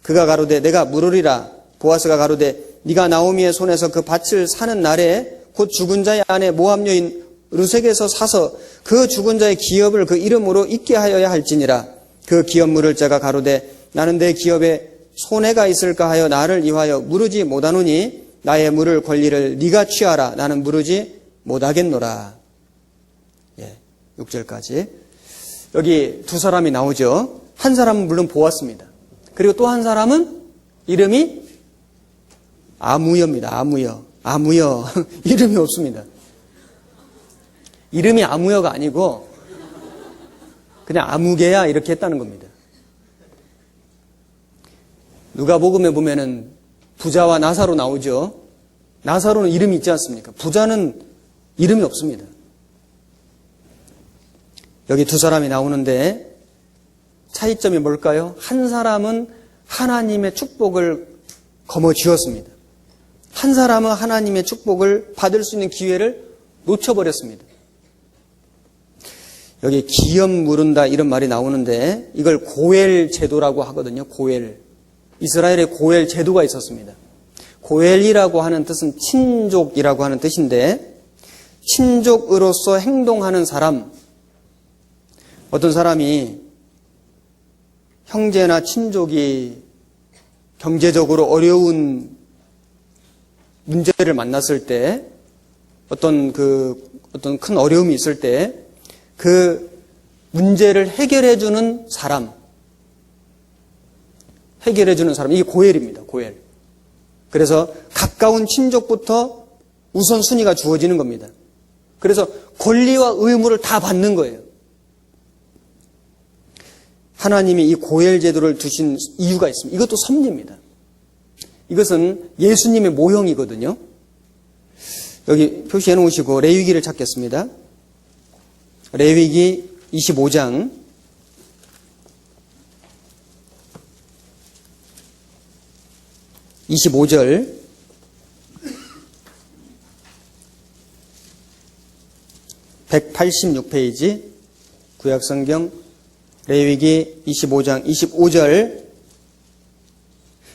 그가 가로되 내가 물으리라. 보아스가 가로되 네가 나오미의 손에서 그 밭을 사는 날에 곧 죽은 자의 아내 모압 여인 르색에서 사서 그 죽은 자의 기업을 그 이름으로 잊게 하여야 할지니라. 그 기업 물을 자가 가로되 나는 내 기업에 손해가 있을까 하여 나를 이하여 물으지 못하노니 나의 물을 권리를 네가 취하라. 나는 물으지 못하겠노라. 6절까지. 여기 두 사람이 나오죠. 한 사람은 물론 보았습니다. 그리고 또 한 사람은 이름이 아무여입니다. 아무여. 이름이 없습니다. 이름이 아무여가 아니고 그냥 아무개야 이렇게 했다는 겁니다. 누가복음에 보면은 부자와 나사로 나오죠. 나사로는 이름이 있지 않습니까? 부자는 이름이 없습니다. 여기 두 사람이 나오는데 차이점이 뭘까요? 한 사람은 하나님의 축복을 거머쥐었습니다. 한 사람은 하나님의 축복을 받을 수 있는 기회를 놓쳐버렸습니다. 여기 기업 물은다 이런 말이 나오는데 이걸 고엘 제도라고 하거든요. 고엘. 이스라엘에 고엘 제도가 있었습니다. 고엘이라고 하는 뜻은 친족이라고 하는 뜻인데 친족으로서 행동하는 사람, 어떤 사람이 형제나 친족이 경제적으로 어려운 문제를 만났을 때 어떤 큰 어려움이 있을 때 그 문제를 해결해주는 사람, 이게 고엘입니다. 고엘. 그래서 가까운 친족부터 우선순위가 주어지는 겁니다. 그래서 권리와 의무를 다 받는 거예요. 하나님이 이 고엘 제도를 두신 이유가 있습니다. 이것도 섭리입니다. 이것은 예수님의 모형이거든요. 여기 표시해 놓으시고 레위기를 찾겠습니다. 레위기 25장 25절 186페이지 구약성경 레위기 25장 25절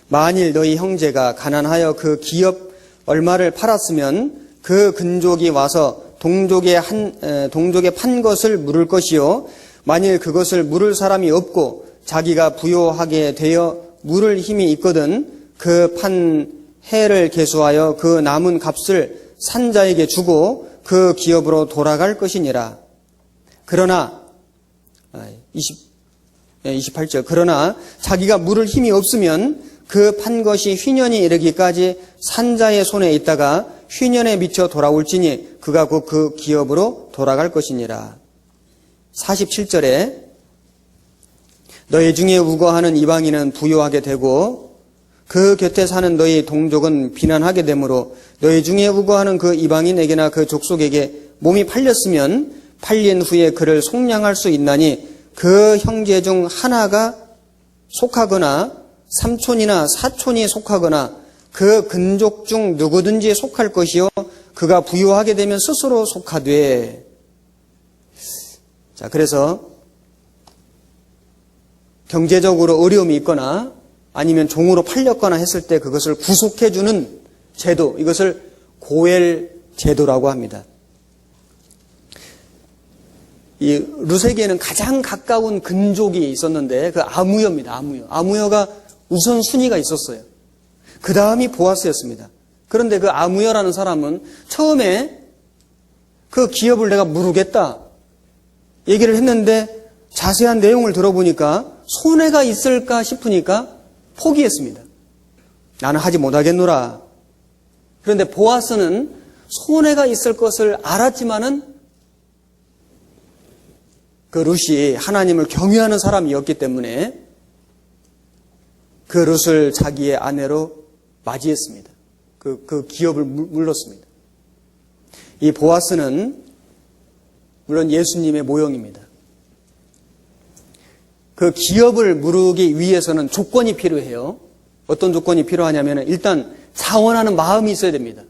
만일 너희 형제가 가난하여 그 기업 얼마를 팔았으면 그 근족이 와서 동족에 판 것을 물을 것이요 만일 그것을 물을 사람이 없고 자기가 부요하게 되어 물을 힘이 있거든 그 판 해를 계수하여 그 남은 값을 산자에게 주고 그 기업으로 돌아갈 것이니라. 그러나 28절 그러나 자기가 물을 힘이 없으면 그 판 것이 휘년이 이르기까지 산자의 손에 있다가 휘년에 미쳐 돌아올지니 그가 곧 그 기업으로 돌아갈 것이니라. 47절에 너희 중에 우거하는 이방인은 부요하게 되고 그 곁에 사는 너희 동족은 비난하게 되므로 너희 중에 우거하는 그 이방인에게나 그 족속에게 몸이 팔렸으면 팔린 후에 그를 속량할 수 있나니 그 형제 중 하나가 속하거나 삼촌이나 사촌이 속하거나 그 근족 중 누구든지 속할 것이요 그가 부유하게 되면 스스로 속하되. 자, 그래서 경제적으로 어려움이 있거나 아니면 종으로 팔렸거나 했을 때 그것을 구속해주는 제도, 이것을 고엘 제도라고 합니다. 이 르세게는 가장 가까운 근족이 있었는데 그 아무여입니다. 아무여가 우선순위가 있었어요. 그 다음이 보아스였습니다. 그런데 그 아무여라는 사람은 처음에 그 기업을 내가 물으겠다 얘기를 했는데 자세한 내용을 들어보니까 손해가 있을까 싶으니까 포기했습니다. 나는 하지 못하겠노라. 그런데 보아스는 손해가 있을 것을 알았지만은 그 룻이 하나님을 경외하는 사람이었기 때문에 그 룻을 자기의 아내로 맞이했습니다. 그 기업을 물렀습니다. 이 보아스는 물론 예수님의 모형입니다. 그 기업을 물기 위해서는 조건이 필요해요. 어떤 조건이 필요하냐면 일단 자원하는 마음이 있어야 됩니다.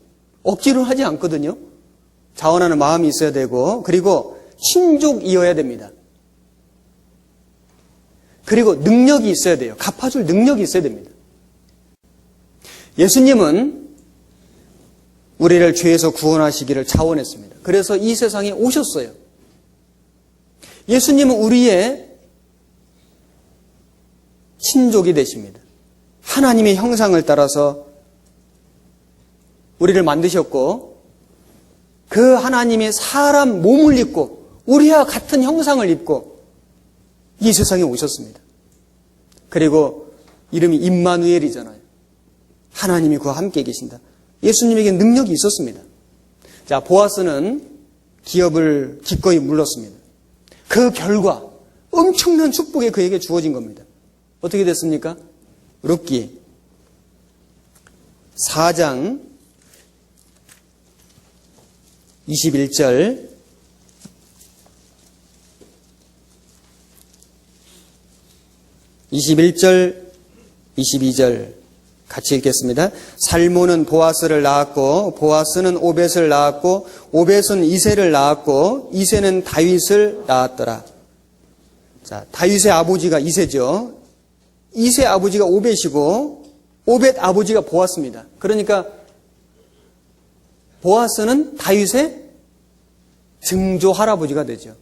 억지로 하지 않거든요. 자원하는 마음이 있어야 되고 그리고 친족이어야 됩니다. 그리고 능력이 있어야 돼요. 갚아줄 능력이 있어야 됩니다. 예수님은 우리를 죄에서 구원하시기를 자원했습니다. 그래서 이 세상에 오셨어요. 예수님은 우리의 친족이 되십니다. 하나님의 형상을 따라서 우리를 만드셨고 그 하나님의 사람 몸을 입고 우리와 같은 형상을 입고 이 세상에 오셨습니다. 그리고 이름이 임마누엘이잖아요. 하나님이 그와 함께 계신다. 예수님에게 능력이 있었습니다. 자, 보아스는 기업을 기꺼이 물렀습니다. 그 결과 엄청난 축복이 그에게 주어진 겁니다. 어떻게 됐습니까? 룻기 4장 21절 (21절) 22절 같이 읽겠습니다. 살모는 보아스를 낳았고 보아스는 오벳을 낳았고 오벳은 이새를 낳았고 이새는 다윗을 낳았더라. 자, 다윗의 아버지가 이새죠. 이새 아버지가 오벳이고 오벳 아버지가 보아스입니다. 그러니까 보아스는 다윗의 증조 할아버지가 되죠.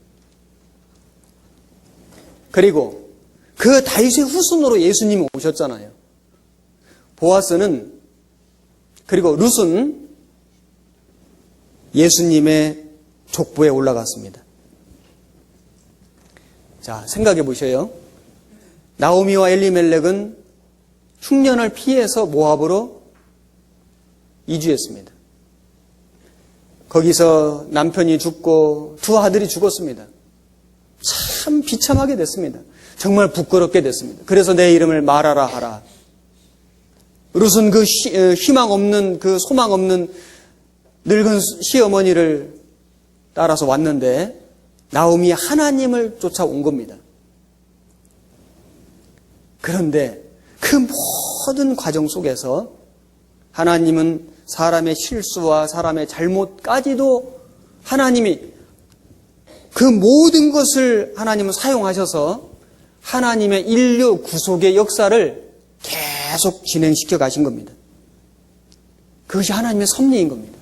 그리고 그 다윗의 후손으로 예수님이 오셨잖아요. 보아스는 그리고 룻은 예수님의 족보에 올라갔습니다. 자, 생각해 보셔요. 나오미와 엘리멜렉은 흉년을 피해서 모압으로 이주했습니다. 거기서 남편이 죽고 두 아들이 죽었습니다. 참 비참하게 됐습니다. 정말 부끄럽게 됐습니다. 그래서 내 이름을 말하라 하라. 룻은 그 희망 없는, 그 소망 없는 늙은 시어머니를 따라서 왔는데 나오미 하나님을 쫓아온 겁니다. 그런데 그 모든 과정 속에서 하나님은 사람의 실수와 사람의 잘못까지도 하나님이 그 모든 것을 하나님은 사용하셔서 하나님의 인류 구속의 역사를 계속 진행시켜 가신 겁니다. 그것이 하나님의 섭리인 겁니다.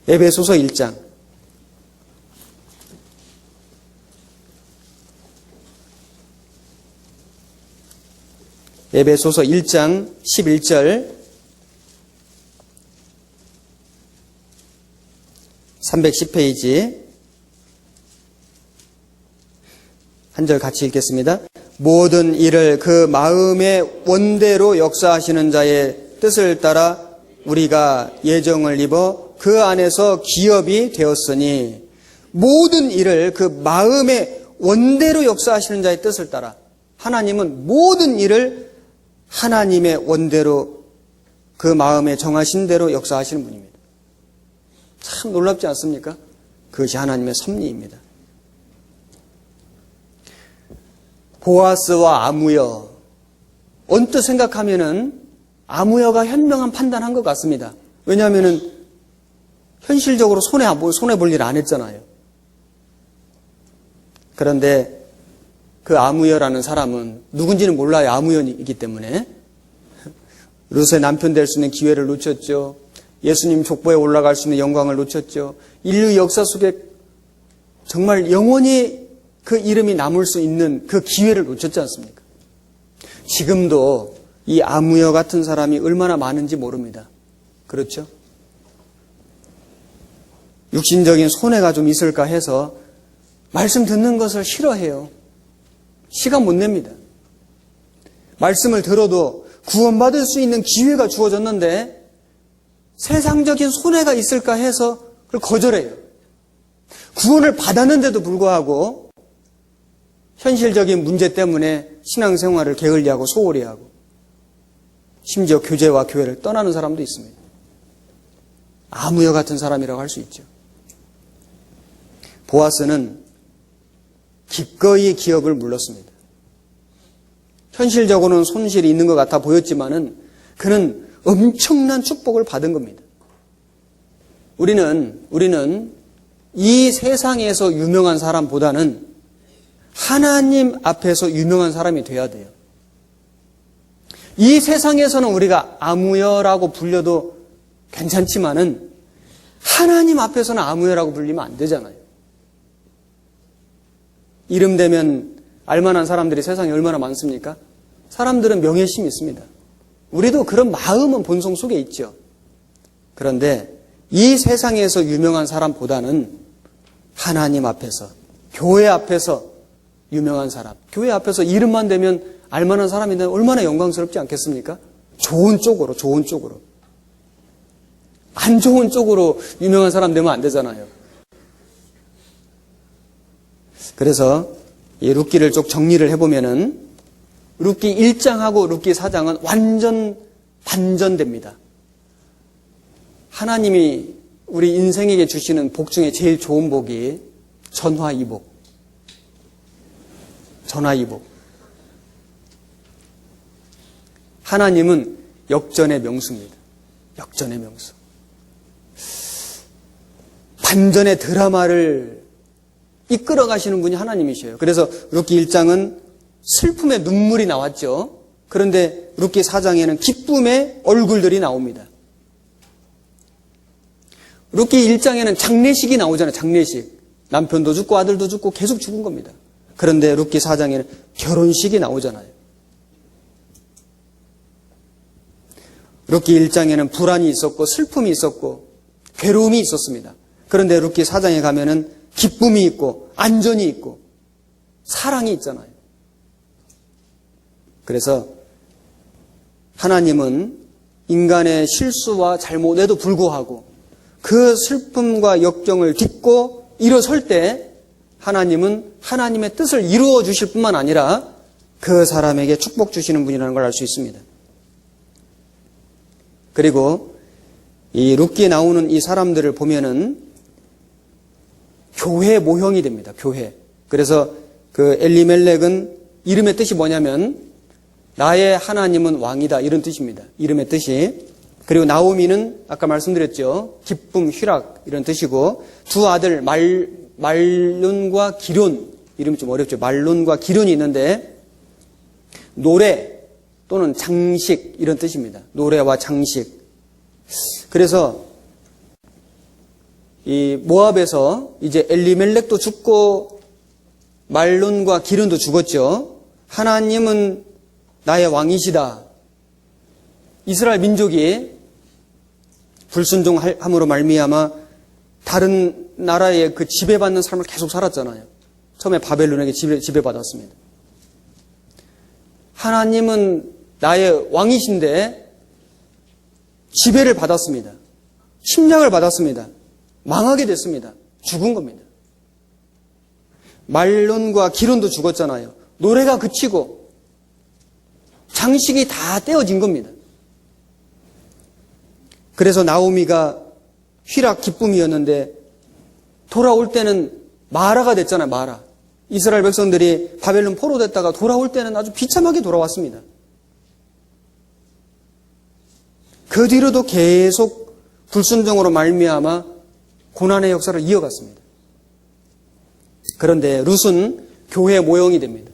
에베소서 1장 에베소서 1장 11절 310페이지 한 절 같이 읽겠습니다. 모든 일을 그 마음의 원대로 역사하시는 자의 뜻을 따라 우리가 예정을 입어 그 안에서 기업이 되었으니 모든 일을 그 마음의 원대로 역사하시는 자의 뜻을 따라 하나님은 모든 일을 하나님의 원대로 그 마음에 정하신 대로 역사하시는 분입니다. 참 놀랍지 않습니까? 그것이 하나님의 섭리입니다. 보아스와 아무여, 언뜻 생각하면은 아무여가 현명한 판단한 것 같습니다. 왜냐하면은 현실적으로 손해 볼 일 안 했잖아요. 그런데 그 아무여라는 사람은 누군지는 몰라요. 아무여이기 때문에 룻의 남편 될 수 있는 기회를 놓쳤죠. 예수님 족보에 올라갈 수 있는 영광을 놓쳤죠. 인류 역사 속에 정말 영원히 그 이름이 남을 수 있는 그 기회를 놓쳤지 않습니까? 지금도 이 아무여 같은 사람이 얼마나 많은지 모릅니다. 그렇죠? 육신적인 손해가 좀 있을까 해서 말씀 듣는 것을 싫어해요. 시간 못 냅니다. 말씀을 들어도 구원받을 수 있는 기회가 주어졌는데 세상적인 손해가 있을까 해서 그걸 거절해요. 구원을 받았는데도 불구하고 현실적인 문제 때문에 신앙생활을 게을리하고 소홀히 하고 심지어 교제와 교회를 떠나는 사람도 있습니다. 아무여 같은 사람이라고 할 수 있죠. 보아스는 기꺼이 기업을 물렀습니다. 현실적으로는 손실이 있는 것 같아 보였지만은 그는 엄청난 축복을 받은 겁니다. 우리는 이 세상에서 유명한 사람보다는 하나님 앞에서 유명한 사람이 돼야 돼요. 이 세상에서는 우리가 아무여라고 불려도 괜찮지만은 하나님 앞에서는 아무여라고 불리면 안 되잖아요. 이름 되면 알만한 사람들이 세상에 얼마나 많습니까? 사람들은 명예심이 있습니다. 우리도 그런 마음은 본성 속에 있죠. 그런데 이 세상에서 유명한 사람보다는 하나님 앞에서, 교회 앞에서 유명한 사람, 교회 앞에서 이름만 되면 알만한 사람인데 얼마나 영광스럽지 않겠습니까? 좋은 쪽으로, 좋은 쪽으로. 안 좋은 쪽으로 유명한 사람 되면 안 되잖아요. 그래서 이 룻기를 쭉 정리를 해보면은 룻기 1장하고 룻기 4장은 완전 반전됩니다. 하나님이 우리 인생에게 주시는 복 중에 제일 좋은 복이 전화이복. 전화이복. 하나님은 역전의 명수입니다. 역전의 명수. 반전의 드라마를 이끌어 가시는 분이 하나님이셔요. 그래서 룻기 1장은 슬픔의 눈물이 나왔죠. 그런데 룻기 4장에는 기쁨의 얼굴들이 나옵니다. 룻기 1장에는 장례식이 나오잖아요. 장례식. 남편도 죽고 아들도 죽고 계속 죽은 겁니다. 그런데 룻기 4장에는 결혼식이 나오잖아요. 룻기 1장에는 불안이 있었고 슬픔이 있었고 괴로움이 있었습니다. 그런데 룻기 4장에 가면은 기쁨이 있고 안전이 있고 사랑이 있잖아요. 그래서 하나님은 인간의 실수와 잘못에도 불구하고 그 슬픔과 역경을 딛고 일어설 때 하나님은 하나님의 뜻을 이루어 주실 뿐만 아니라 그 사람에게 축복 주시는 분이라는 걸 알 수 있습니다. 그리고 이 룻기에 나오는 이 사람들을 보면은 교회 모형이 됩니다. 교회. 그래서 그 엘리멜렉은 이름의 뜻이 뭐냐면 나의 하나님은 왕이다 이런 뜻입니다. 이름의 뜻이. 그리고 나오미는 아까 말씀드렸죠. 기쁨, 희락 이런 뜻이고 두 아들 말론과 기론 이름이 좀 어렵죠. 말론과 기론이 있는데 노래 또는 장식 이런 뜻입니다. 노래와 장식. 그래서 이 모압에서 이제 엘리멜렉도 죽고 말론과 기론도 죽었죠. 하나님은 나의 왕이시다. 이스라엘 민족이 불순종함으로 말미암아 다른 나라의 그 지배받는 삶을 계속 살았잖아요. 처음에 바벨론에게 지배받았습니다. 하나님은 나의 왕이신데 지배를 받았습니다. 침략을 받았습니다. 망하게 됐습니다. 죽은 겁니다. 말론과 기론도 죽었잖아요. 노래가 그치고 장식이 다 떼어진 겁니다. 그래서 나오미가 희락 기쁨이었는데 돌아올 때는 마라가 됐잖아요. 마라. 이스라엘 백성들이 바벨론 포로됐다가 돌아올 때는 아주 비참하게 돌아왔습니다. 그 뒤로도 계속 불순종으로 말미암아 고난의 역사를 이어갔습니다. 그런데 룻은 교회 모형이 됩니다.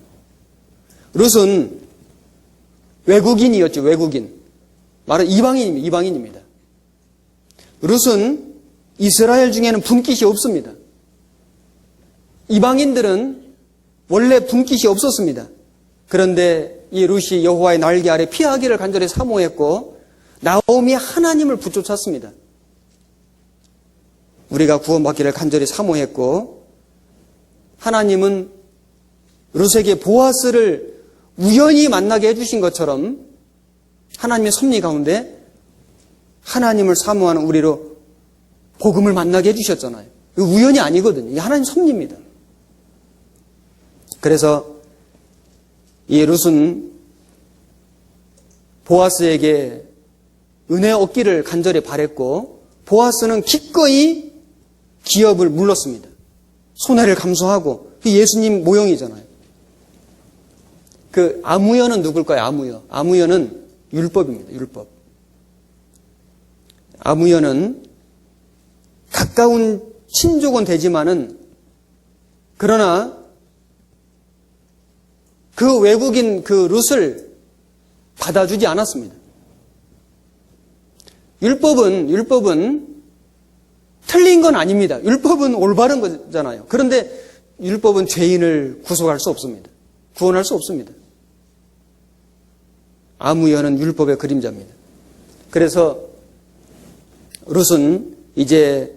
룻은 외국인이었죠. 외국인. 말은 이방인입니다. 룻은 이스라엘 중에는 분깃이 없습니다. 이방인들은 원래 분깃이 없었습니다. 그런데 이 룻이 여호와의 날개 아래 피하기를 간절히 사모했고 나오미 하나님을 붙쫓았습니다. 우리가 구원받기를 간절히 사모했고 하나님은 룻에게 보아스를 우연히 만나게 해주신 것처럼 하나님의 섭리 가운데 하나님을 사모하는 우리로 복음을 만나게 해주셨잖아요. 이거 우연이 아니거든요. 이게 하나님 섭리입니다. 그래서 이 룻은 보아스에게 은혜 얻기를 간절히 바랬고 보아스는 기꺼이 기업을 물렀습니다. 손해를 감수하고 예수님 모형이잖아요. 그 아무여는 누굴까요? 아무여. 아무여는 율법입니다. 율법. 아무여는 가까운 친족은 되지만은 그러나 그 외국인 그 룻을 받아주지 않았습니다. 율법은 틀린 건 아닙니다. 율법은 올바른 거잖아요. 그런데 율법은 죄인을 구속할 수 없습니다. 구원할 수 없습니다. 아무여는 율법의 그림자입니다. 그래서 룻은 이제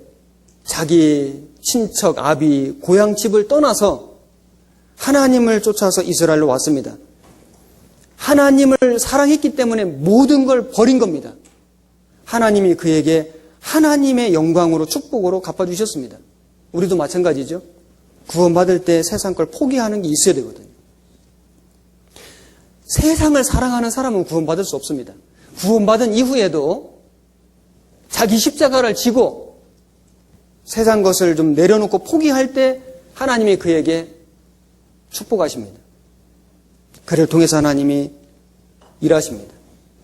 자기 친척 아비 고향 집을 떠나서 하나님을 쫓아서 이스라엘로 왔습니다. 하나님을 사랑했기 때문에 모든 걸 버린 겁니다. 하나님이 그에게 하나님의 영광으로 축복으로 갚아주셨습니다. 우리도 마찬가지죠. 구원받을 때 세상 걸 포기하는 게 있어야 되거든요. 세상을 사랑하는 사람은 구원받을 수 없습니다. 구원받은 이후에도 자기 십자가를 지고 세상 것을 좀 내려놓고 포기할 때 하나님이 그에게 축복하십니다. 그를 통해서 하나님이 일하십니다.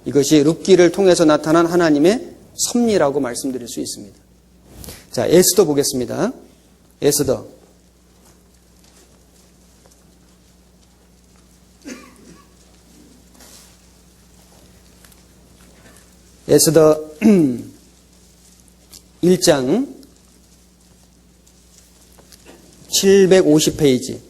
이것이 룻기를 통해서 나타난 하나님의 섭리라고 말씀드릴 수 있습니다. 자, 에스더 보겠습니다. 에스더. 에스더 1장 750페이지.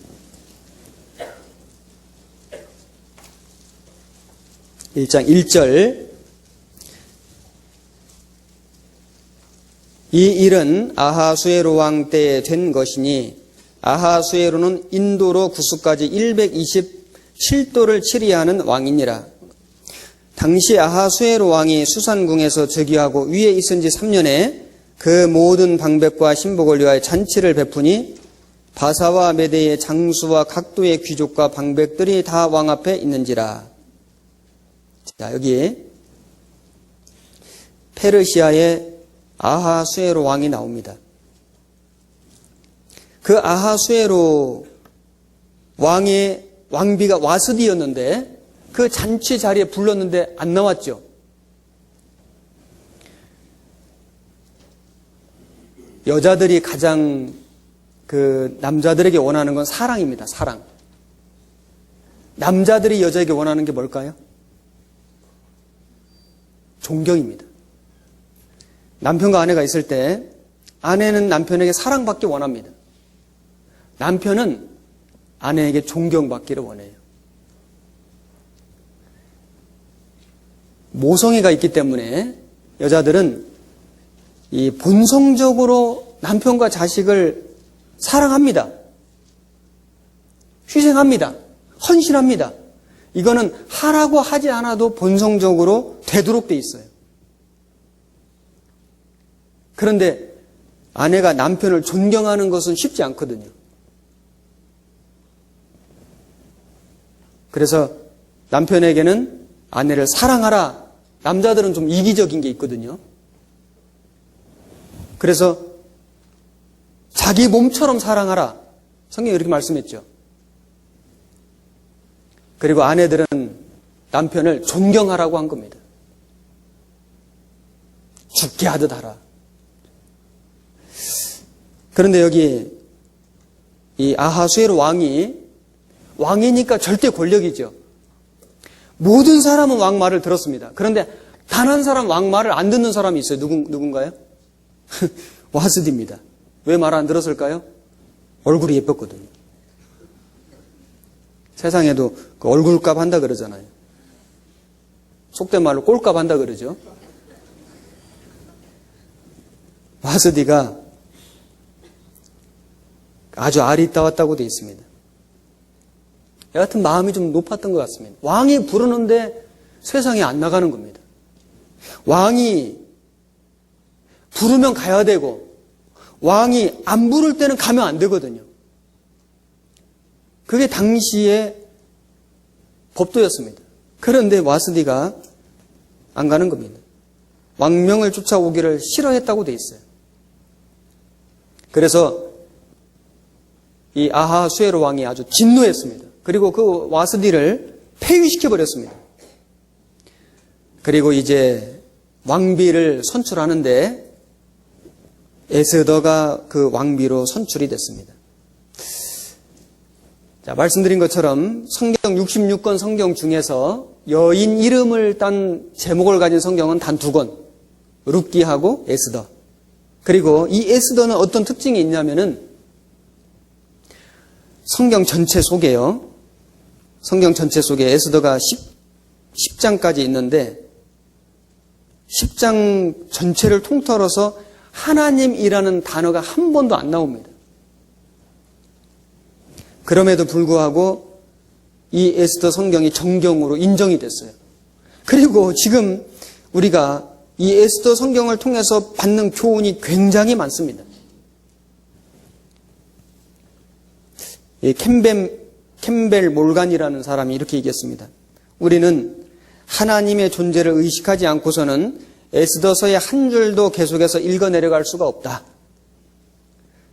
1장 1절. 이 일은 아하수에로 왕 때에 된 것이니 아하수에로는 인도로 구스까지 127도를 치리하는 왕이니라. 당시 아하수에로 왕이 수산궁에서 즉위하고 위에 있은 지 3년에 그 모든 방백과 신복을 위하여 잔치를 베푸니 바사와 메대의 장수와 각도의 귀족과 방백들이 다 왕 앞에 있는지라. 자, 여기 페르시아의 아하수에로 왕이 나옵니다. 그 아하수에로 왕의 왕비가 와스디였는데 그 잔치 자리에 불렀는데 안 나왔죠. 여자들이 가장 그 남자들에게 원하는 건 사랑입니다. 사랑. 남자들이 여자에게 원하는 게 뭘까요? 존경입니다. 남편과 아내가 있을 때 아내는 남편에게 사랑받기 원합니다. 남편은 아내에게 존경받기를 원해요. 모성애가 있기 때문에 여자들은 이 본성적으로 남편과 자식을 사랑합니다. 희생합니다. 헌신합니다. 이거는 하라고 하지 않아도 본성적으로 되도록 돼 있어요. 그런데 아내가 남편을 존경하는 것은 쉽지 않거든요. 그래서 남편에게는 아내를 사랑하라. 남자들은 좀 이기적인 게 있거든요. 그래서 자기 몸처럼 사랑하라. 성경이 이렇게 말씀했죠. 그리고 아내들은 남편을 존경하라고 한 겁니다. 죽게 하듯 하라. 그런데 여기 이 아하수에로 왕이니까 절대 권력이죠. 모든 사람은 왕 말을 들었습니다. 그런데 단 한 사람 왕 말을 안 듣는 사람이 있어요. 누군가요? 와스디입니다. 왜 말 안 들었을까요? 얼굴이 예뻤거든요. 세상에도 그 얼굴값 한다 그러잖아요. 속된 말로 꼴값 한다 그러죠. 와스디가 아주 아리따웠다고 되어 있습니다. 여하튼 마음이 좀 높았던 것 같습니다. 왕이 부르는데 세상에 안 나가는 겁니다. 왕이 부르면 가야 되고 왕이 안 부를 때는 가면 안 되거든요. 그게 당시의 법도였습니다. 그런데 와스디가 안 가는 겁니다. 왕명을 쫓아오기를 싫어했다고 돼 있어요. 그래서 이 아하수에로 왕이 아주 진노했습니다. 그리고 그 와스디를 폐위시켜버렸습니다. 그리고 이제 왕비를 선출하는데 에스더가 그 왕비로 선출이 됐습니다. 자, 말씀드린 것처럼 성경 66권 성경 중에서 여인 이름을 딴 제목을 가진 성경은 단 2권. 룻기하고 에스더. 그리고 이 에스더는 어떤 특징이 있냐면은 성경 전체 속에요. 성경 전체 속에 에스더가 10장까지 있는데 10장 전체를 통틀어서 하나님이라는 단어가 한 번도 안 나옵니다. 그럼에도 불구하고 이 에스더 성경이 정경으로 인정이 됐어요. 그리고 지금 우리가 이 에스더 성경을 통해서 받는 교훈이 굉장히 많습니다. 이 캠벨 몰간이라는 사람이 이렇게 얘기했습니다. 우리는 하나님의 존재를 의식하지 않고서는 에스더서의 한 줄도 계속해서 읽어 내려갈 수가 없다.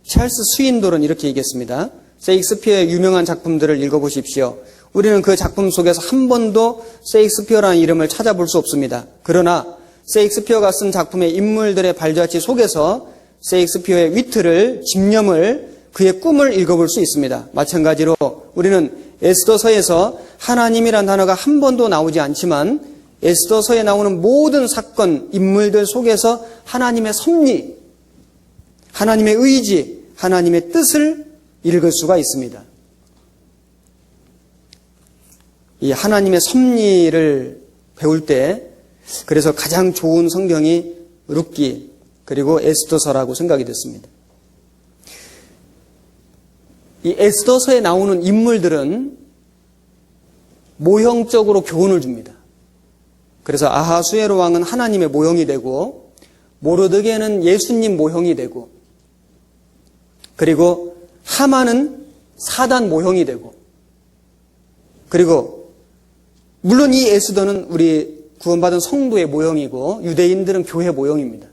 찰스 스윈돌은 이렇게 얘기했습니다. 셰익스피어의 유명한 작품들을 읽어보십시오. 우리는 그 작품 속에서 한 번도 셰익스피어라는 이름을 찾아볼 수 없습니다. 그러나 셰익스피어가 쓴 작품의 인물들의 발자취 속에서 셰익스피어의 위트를, 집념을, 그의 꿈을 읽어볼 수 있습니다. 마찬가지로 우리는 에스더서에서 하나님이란 단어가 한 번도 나오지 않지만 에스더서에 나오는 모든 사건, 인물들 속에서 하나님의 섭리, 하나님의 의지, 하나님의 뜻을 읽을 수가 있습니다. 이 하나님의 섭리를 배울 때 그래서 가장 좋은 성경이 룻기 그리고 에스더서라고 생각이 됐습니다. 이 에스더서에 나오는 인물들은 모형적으로 교훈을 줍니다. 그래서 아하수에로 왕은 하나님의 모형이 되고 모르드게는 예수님 모형이 되고 그리고 하만은 사단 모형이 되고 그리고 물론 이 에스더는 우리 구원받은 성도의 모형이고 유대인들은 교회 모형입니다.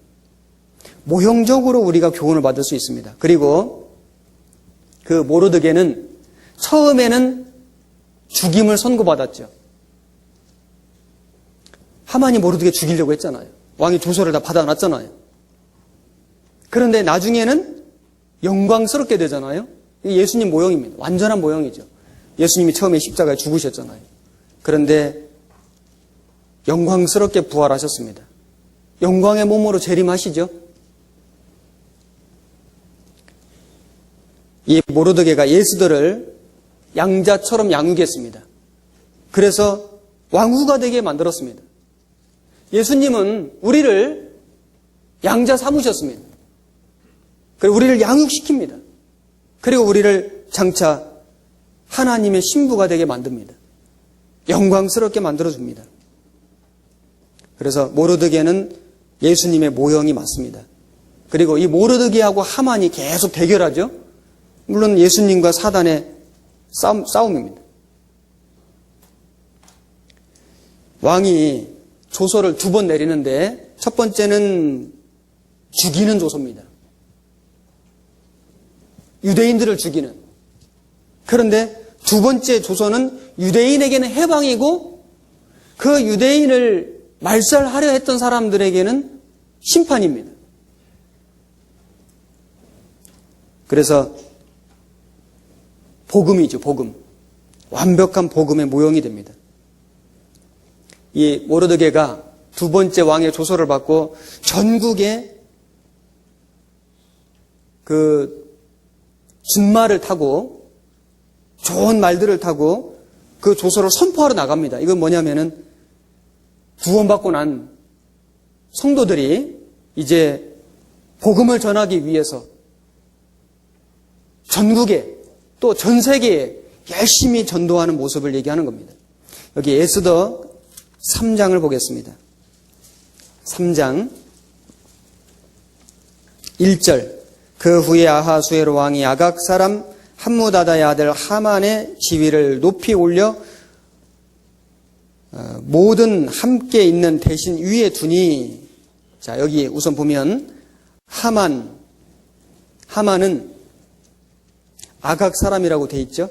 모형적으로 우리가 교훈을 받을 수 있습니다. 그리고 그 모르드게는 처음에는 죽임을 선고받았죠. 하만이 모르드게 죽이려고 했잖아요. 왕이 조서를 다 받아놨잖아요. 그런데 나중에는 영광스럽게 되잖아요. 예수님 모형입니다. 완전한 모형이죠. 예수님이 처음에 십자가에 죽으셨잖아요. 그런데 영광스럽게 부활하셨습니다. 영광의 몸으로 재림하시죠. 이 모르드게가 에스더를 양자처럼 양육했습니다. 그래서 왕후가 되게 만들었습니다. 예수님은 우리를 양자 삼으셨습니다. 그리고 우리를 양육시킵니다. 그리고 우리를 장차 하나님의 신부가 되게 만듭니다. 영광스럽게 만들어줍니다. 그래서 모르드게는 예수님의 모형이 맞습니다. 그리고 이 모르드게하고 하만이 계속 대결하죠. 물론 예수님과 사단의 싸움입니다. 왕이 조서를 2번 내리는데 첫 번째는 죽이는 조서입니다. 유대인들을 죽이는. 그런데 2번째 조서는 유대인에게는 해방이고 그 유대인을 말살하려 했던 사람들에게는 심판입니다. 그래서 복음이죠, 복음. 완벽한 복음의 모형이 됩니다. 이 모르드게가 2번째 왕의 조서를 받고 전국에 그 준말을 타고 좋은 말들을 타고 그 조서를 선포하러 나갑니다. 이건 뭐냐면은 구원받고 난 성도들이 이제 복음을 전하기 위해서 전국에 또 전 세계에 열심히 전도하는 모습을 얘기하는 겁니다. 여기 에스더 3장을 보겠습니다. 3장 1절 그 후에 아하수에로 왕이 아각 사람 함무다다의 아들 하만의 지위를 높이 올려 모든 함께 있는 대신 위에 두니. 자, 여기 우선 보면 하만은 아각 사람이라고 돼 있죠.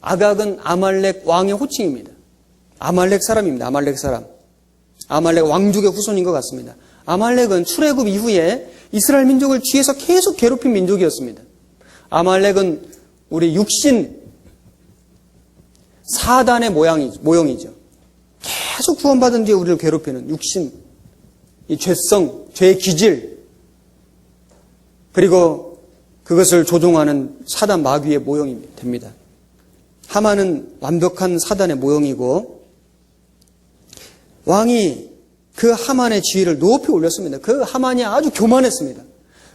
아각은 아말렉 왕의 호칭입니다. 아말렉 사람입니다. 아말렉 사람. 아말렉 왕족의 후손인 것 같습니다. 아말렉은 출애굽 이후에 이스라엘 민족을 뒤에서 계속 괴롭힌 민족이었습니다. 아말렉은 우리 육신 사단의 모형이죠. 계속 구원받은 뒤에 우리를 괴롭히는 육신, 이 죄성, 죄의 기질, 그리고 그것을 조종하는 사단 마귀의 모형이 됩니다. 하만은 완벽한 사단의 모형이고, 왕이 그 하만의 지위를 높이 올렸습니다. 그 하만이 아주 교만했습니다.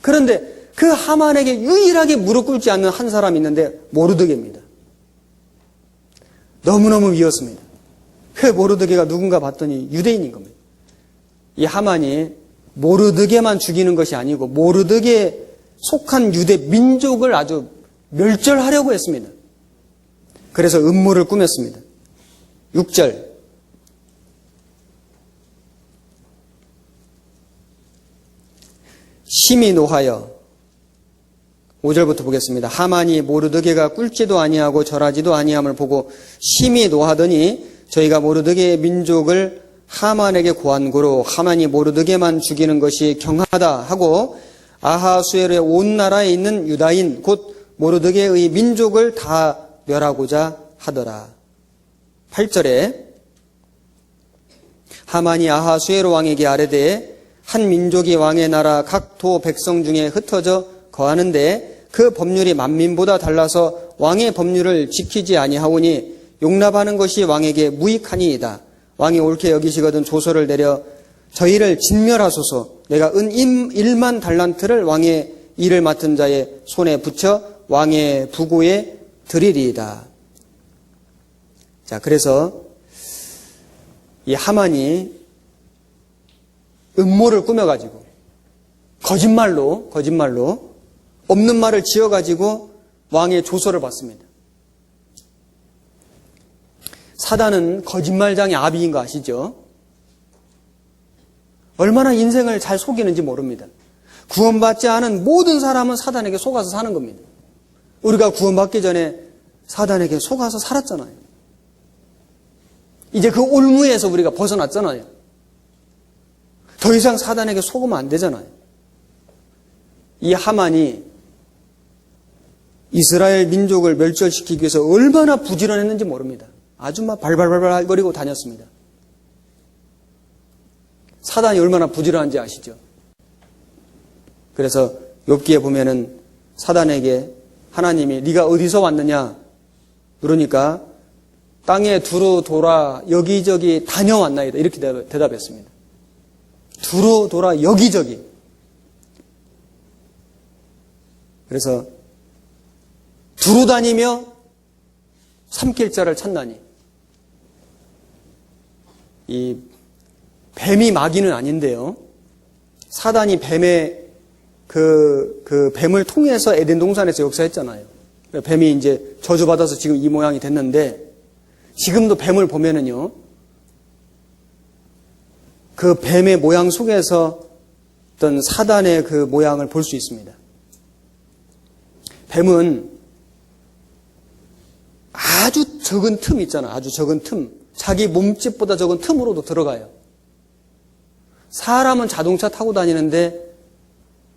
그런데 그 하만에게 유일하게 무릎 꿇지 않는 한 사람이 있는데 모르드게입니다. 너무너무 미웠습니다. 그 모르드게가 누군가 봤더니 유대인인 겁니다. 이 하만이 모르드게만 죽이는 것이 아니고 모르드게에 속한 유대 민족을 아주 멸절하려고 했습니다. 그래서 음모를 꾸몄습니다. 6절. 심히 노하여 5절부터 보겠습니다. 하만이 모르드게가 꿀지도 아니하고 절하지도 아니함을 보고 심히 노하더니 저희가 모르드게의 민족을 하만에게 고한 고로 하만이 모르드게만 죽이는 것이 경하다 하고 아하수에로의 온 나라에 있는 유다인 곧 모르드게의 민족을 다 멸하고자 하더라. 8절에 하만이 아하수에로 왕에게 아뢰되 한 민족이 왕의 나라 각 도 백성 중에 흩어져 거하는데 그 법률이 만민보다 달라서 왕의 법률을 지키지 아니하오니 용납하는 것이 왕에게 무익하니이다. 왕이 옳게 여기시거든 조서를 내려 저희를 진멸하소서. 내가 은 1만 달란트를 왕의 일을 맡은 자의 손에 붙여 왕의 부고에 드리리이다. 자, 그래서 이 하만이 음모를 꾸며가지고 거짓말로 없는 말을 지어가지고 왕의 조서를 받습니다. 사단은 거짓말장의 아비인 거 아시죠? 얼마나 인생을 잘 속이는지 모릅니다. 구원받지 않은 모든 사람은 사단에게 속아서 사는 겁니다. 우리가 구원받기 전에 사단에게 속아서 살았잖아요. 이제 그 올무에서 우리가 벗어났잖아요. 더 이상 사단에게 속으면 안 되잖아요. 이 하만이 이스라엘 민족을 멸절시키기 위해서 얼마나 부지런했는지 모릅니다. 아주 막 발발발발 거리고 다녔습니다. 사단이 얼마나 부지런한지 아시죠? 그래서 욥기에 보면은 사단에게 하나님이 네가 어디서 왔느냐 그러니까 땅에 두루 돌아 여기저기 다녀왔나이다 이렇게 대답했습니다. 두루 돌아 여기저기. 그래서 두루 다니며 삼킬 자를 찾나니. 이 뱀이 마귀는 아닌데요. 사단이 뱀의 그 뱀을 통해서 에덴 동산에서 역사했잖아요. 뱀이 이제 저주받아서 지금 이 모양이 됐는데 지금도 뱀을 보면은요. 그 뱀의 모양 속에서 어떤 사단의 그 모양을 볼 수 있습니다. 뱀은 아주 적은 틈 있잖아요. 아주 적은 틈. 자기 몸집보다 적은 틈으로도 들어가요. 사람은 자동차 타고 다니는데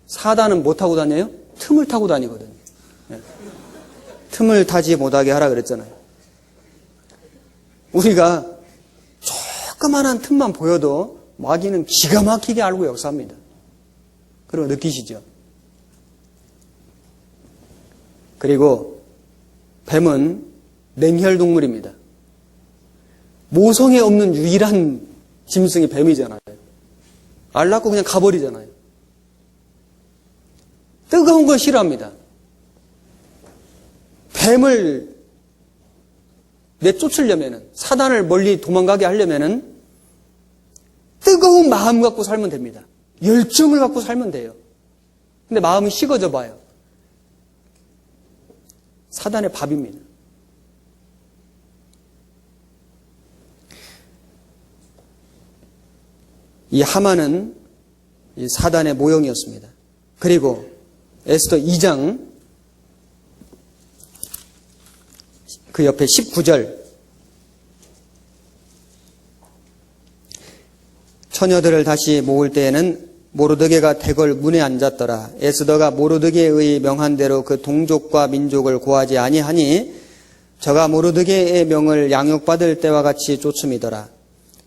사단은 뭐 타고 다녀요? 틈을 타고 다니거든요. 네. 틈을 타지 못하게 하라 그랬잖아요. 우리가 조그만한 틈만 보여도 마귀는 기가 막히게 알고 역사합니다. 그리고 느끼시죠? 그리고 뱀은 냉혈동물입니다. 모성에 없는 유일한 짐승이 뱀이잖아요. 알 낳고 그냥 가버리잖아요. 뜨거운 걸 싫어합니다. 뱀을 내쫓으려면은, 사단을 멀리 도망가게 하려면은 뜨거운 마음 갖고 살면 됩니다. 열정을 갖고 살면 돼요. 근데 마음이 식어져 봐요. 사단의 밥입니다. 이 하만은 이 사단의 모형이었습니다. 그리고 에스더 2장 그 옆에 19절 처녀들을 다시 모을 때에는 모르드게가 대궐 문에 앉았더라. 에스더가 모르드게의 명한 대로 그 동족과 민족을 고하지 아니하니 저가 모르드게의 명을 양육받을 때와 같이 쫓음이더라.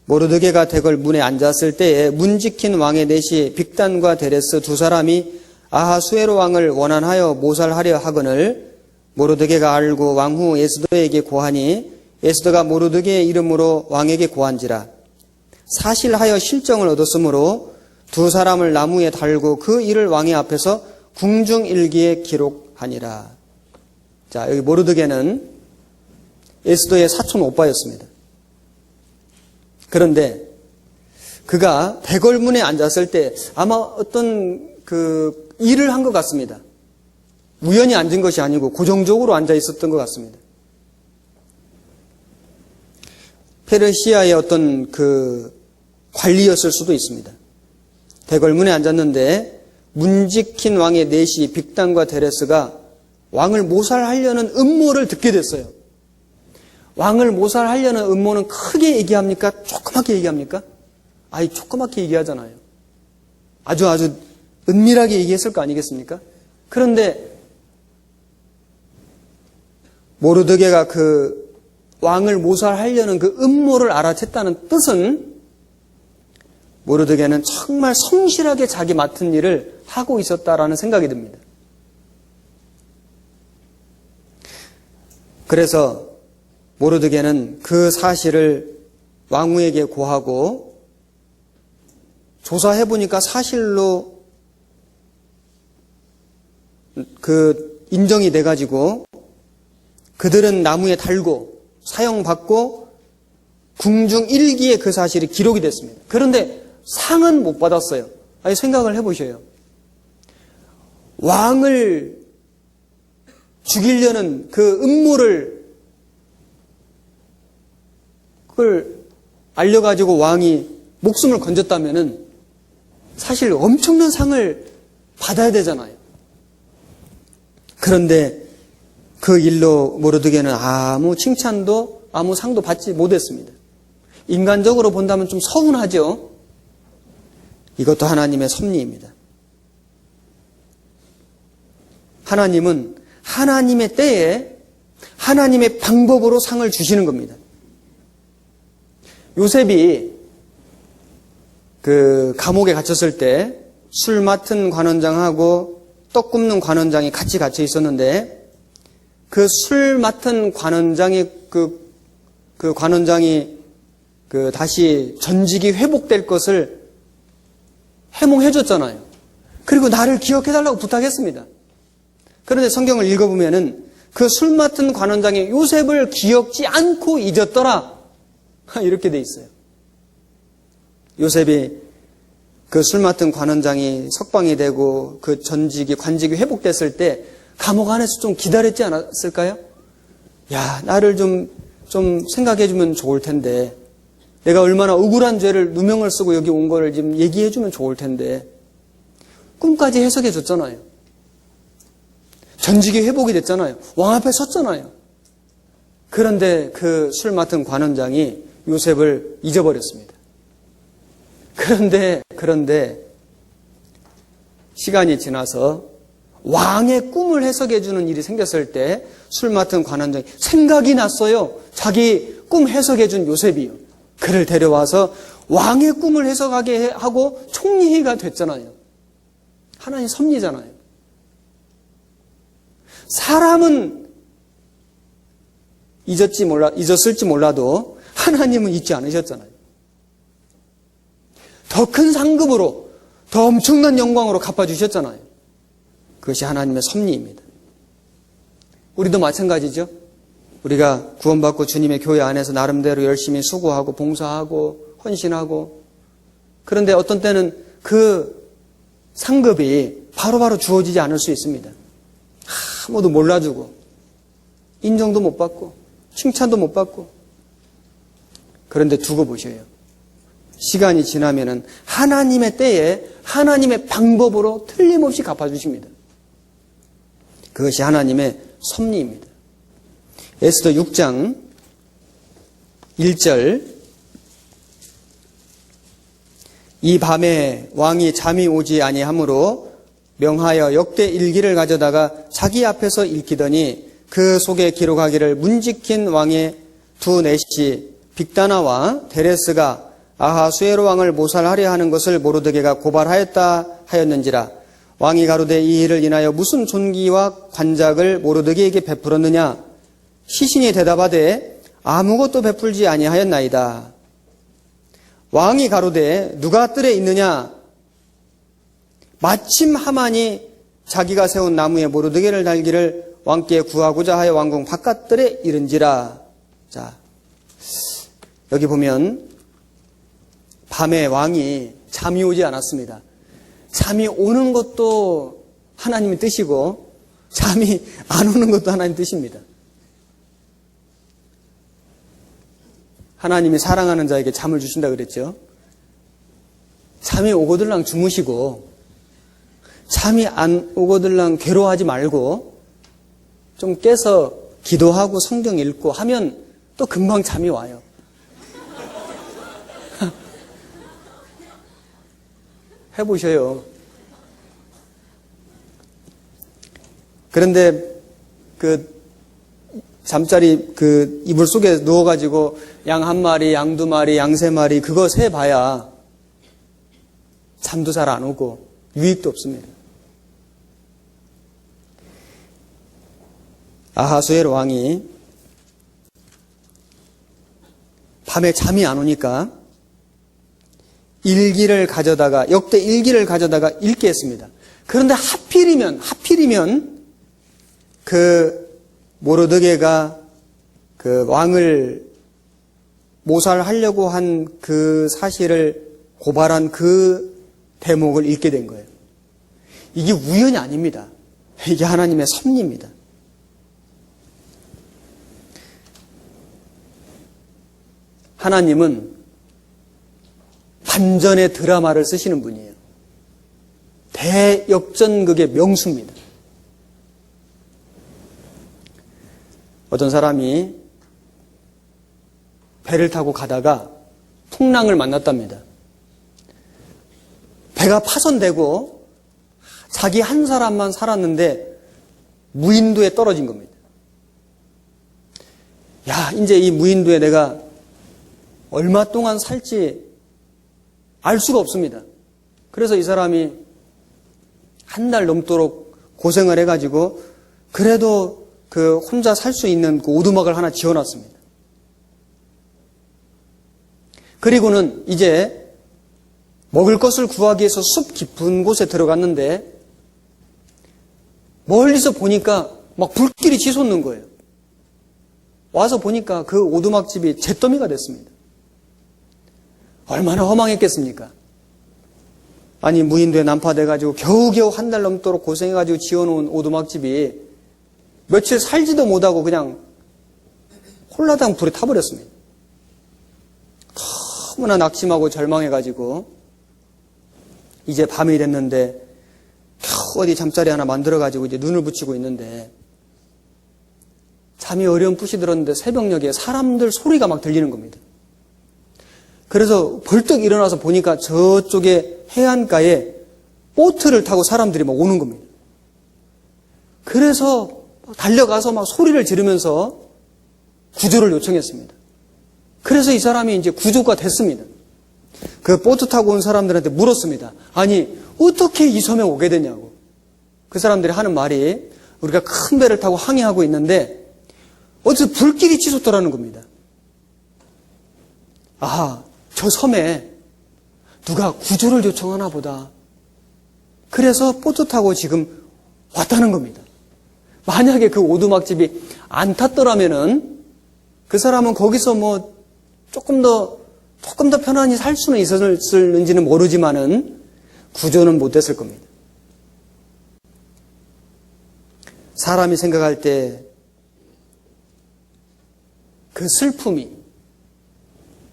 모르드게가 대궐 문에 앉았을 때에 문 지킨 왕의 넷이 빅단과 데레스 두 사람이 아하수에로 왕을 원한하여 모살하려 하거늘 모르드게가 알고 왕후 에스더에게 고하니 에스더가 모르드게의 이름으로 왕에게 고한지라. 사실하여 실정을 얻었으므로 두 사람을 나무에 달고 그 일을 왕의 앞에서 궁중일기에 기록하니라. 자, 여기 모르드게는 에스더의 사촌 오빠였습니다. 그런데 그가 대궐문에 앉았을 때 아마 어떤 그 일을 한 것 같습니다. 우연히 앉은 것이 아니고 고정적으로 앉아 있었던 것 같습니다. 페르시아의 어떤 그 관리였을 수도 있습니다. 대궐문에 앉았는데 문지킨 왕의 넷이 빅단과 데레스가 왕을 모살하려는 음모를 듣게 됐어요. 왕을 모살하려는 음모는 크게 얘기합니까? 조그맣게 얘기합니까? 아이, 조그맣게 얘기하잖아요. 아주 은밀하게 얘기했을 거 아니겠습니까? 그런데 모르드게가 그 왕을 모살하려는 그 음모를 알아챘다는 뜻은 모르드게는 정말 성실하게 자기 맡은 일을 하고 있었다라는 생각이 듭니다. 그래서 모르드게는 그 사실을 왕후에게 고하고 조사해보니까 사실로 그 인정이 돼가지고 그들은 나무에 달고 사형받고 궁중 일기에 그 사실이 기록이 됐습니다. 그런데 상은 못 받았어요. 아니, 생각을 해보셔요. 왕을 죽이려는 그 음모를 그걸 알려가지고 왕이 목숨을 건졌다면은 사실 엄청난 상을 받아야 되잖아요. 그런데 그 일로 모르드게는 아무 칭찬도 아무 상도 받지 못했습니다. 인간적으로 본다면 좀 서운하죠. 이것도 하나님의 섭리입니다. 하나님은 하나님의 때에 하나님의 방법으로 상을 주시는 겁니다. 요셉이 그 감옥에 갇혔을 때 술 맡은 관원장하고 떡 굽는 관원장이 같이 갇혀 있었는데 그 술 맡은 관원장이 그 관원장이 다시 전직이 회복될 것을 해몽해 줬잖아요. 그리고 나를 기억해 달라고 부탁했습니다. 그런데 성경을 읽어보면은 그 술 맡은 관원장이 요셉을 기억지 않고 잊었더라. 이렇게 돼 있어요. 요셉이 그 술 맡은 관원장이 석방이 되고 그 전직이 관직이 회복됐을 때 감옥 안에서 좀 기다렸지 않았을까요? 야, 나를 좀 생각해 주면 좋을 텐데, 내가 얼마나 억울한 죄를 누명을 쓰고 여기 온 거를 좀 얘기해 주면 좋을 텐데, 꿈까지 해석해 줬잖아요. 전직이 회복이 됐잖아요. 왕 앞에 섰잖아요. 그런데 그 술 맡은 관원장이 요셉을 잊어버렸습니다. 그런데 시간이 지나서 왕의 꿈을 해석해 주는 일이 생겼을 때 술 맡은 관원장이 생각이 났어요. 자기 꿈 해석해 준 요셉이요. 그를 데려와서 왕의 꿈을 해석하게 하고 총리가 됐잖아요. 하나님 섭리잖아요. 사람은 잊었을지 몰라도 하나님은 잊지 않으셨잖아요. 더 큰 상급으로, 더 엄청난 영광으로 갚아주셨잖아요. 그것이 하나님의 섭리입니다. 우리도 마찬가지죠. 우리가 구원받고 주님의 교회 안에서 나름대로 열심히 수고하고 봉사하고 헌신하고, 그런데 어떤 때는 그 상급이 바로바로 주어지지 않을 수 있습니다. 아무도 몰라주고 인정도 못 받고 칭찬도 못 받고. 그런데 두고 보셔요. 시간이 지나면은 하나님의 때에 하나님의 방법으로 틀림없이 갚아주십니다. 그것이 하나님의 섭리입니다. 에스더 6장 1절, 이 밤에 왕이 잠이 오지 아니하므로 명하여 역대 일기를 가져다가 자기 앞에서 읽히더니 그 속에 기록하기를 문지킨 왕의 두 내시 빅다나와 데레스가 아하수에로 왕을 모살하려 하는 것을 모르드게가 고발하였다 하였는지라. 왕이 가로되 이 일을 인하여 무슨 존귀와 관작을 모르드게에게 베풀었느냐. 시신이 대답하되 아무것도 베풀지 아니하였나이다. 왕이 가로되 누가 뜰에 있느냐. 마침 하만이 자기가 세운 나무에 모르드게를 달기를 왕께 구하고자 하여 왕궁 바깥들에 이른지라. 자, 여기 보면 밤에 왕이 잠이 오지 않았습니다. 잠이 오는 것도 하나님의 뜻이고 잠이 안 오는 것도 하나님의 뜻입니다. 하나님이 사랑하는 자에게 잠을 주신다 그랬죠. 잠이 오고들랑 주무시고 잠이 안 오고들랑 괴로워하지 말고 좀 깨서 기도하고 성경 읽고 하면 또 금방 잠이 와요. 해보셔요. 그런데 잠자리 이불 속에 누워가지고 양 한 마리, 양 두 마리, 양 세 마리 그거 세봐야 잠도 잘 안 오고 유익도 없습니다. 아하수에로 왕이 밤에 잠이 안 오니까 역대 일기를 가져다가 읽게 했습니다. 그런데 하필이면 모르드게가 왕을 모살하려고 한 그 사실을 고발한 그 대목을 읽게 된 거예요. 이게 우연이 아닙니다. 이게 하나님의 섭리입니다. 하나님은 반전의 드라마를 쓰시는 분이에요. 대역전극의 명수입니다. 어떤 사람이 배를 타고 가다가 풍랑을 만났답니다. 배가 파손되고 자기 한 사람만 살았는데 무인도에 떨어진 겁니다. 야, 이제 이 무인도에 내가 얼마 동안 살지 알 수가 없습니다. 그래서 이 사람이 한 달 넘도록 고생을 해가지고 그래도 혼자 살 수 있는 오두막을 하나 지어놨습니다. 그리고는 이제 먹을 것을 구하기 위해서 숲 깊은 곳에 들어갔는데 멀리서 보니까 막 불길이 치솟는 거예요. 와서 보니까 그 오두막집이 잿더미가 됐습니다. 얼마나 허망했겠습니까? 아니 무인도에 난파돼가지고 겨우겨우 한 달 넘도록 고생해가지고 지어놓은 오두막집이 며칠 살지도 못하고 그냥 홀라당 불에 타버렸습니다. 너무나 낙심하고 절망해가지고 이제 밤이 됐는데 겨우 어디 잠자리 하나 만들어가지고 이제 눈을 붙이고 있는데 잠이 어렴풋이 들었는데 새벽녘에 사람들 소리가 막 들리는 겁니다. 그래서 벌떡 일어나서 보니까 저쪽에 해안가에 보트를 타고 사람들이 막 오는 겁니다. 그래서 달려가서 막 소리를 지르면서 구조를 요청했습니다. 그래서 이 사람이 이제 구조가 됐습니다. 그 보트 타고 온 사람들한테 물었습니다. 아니, 어떻게 이 섬에 오게 되냐고. 그 사람들이 하는 말이 우리가 큰 배를 타고 항해하고 있는데 어디서 불길이 치솟더라는 겁니다. 아, 저 섬에 누가 구조를 요청하나 보다. 그래서 보트 타고 지금 왔다는 겁니다. 만약에 그 오두막집이 안 탔더라면은 그 사람은 거기서 뭐 조금 더 편안히 살 수는 있었을는지는 모르지만은 구조는 못 됐을 겁니다. 사람이 생각할 때 그 슬픔이,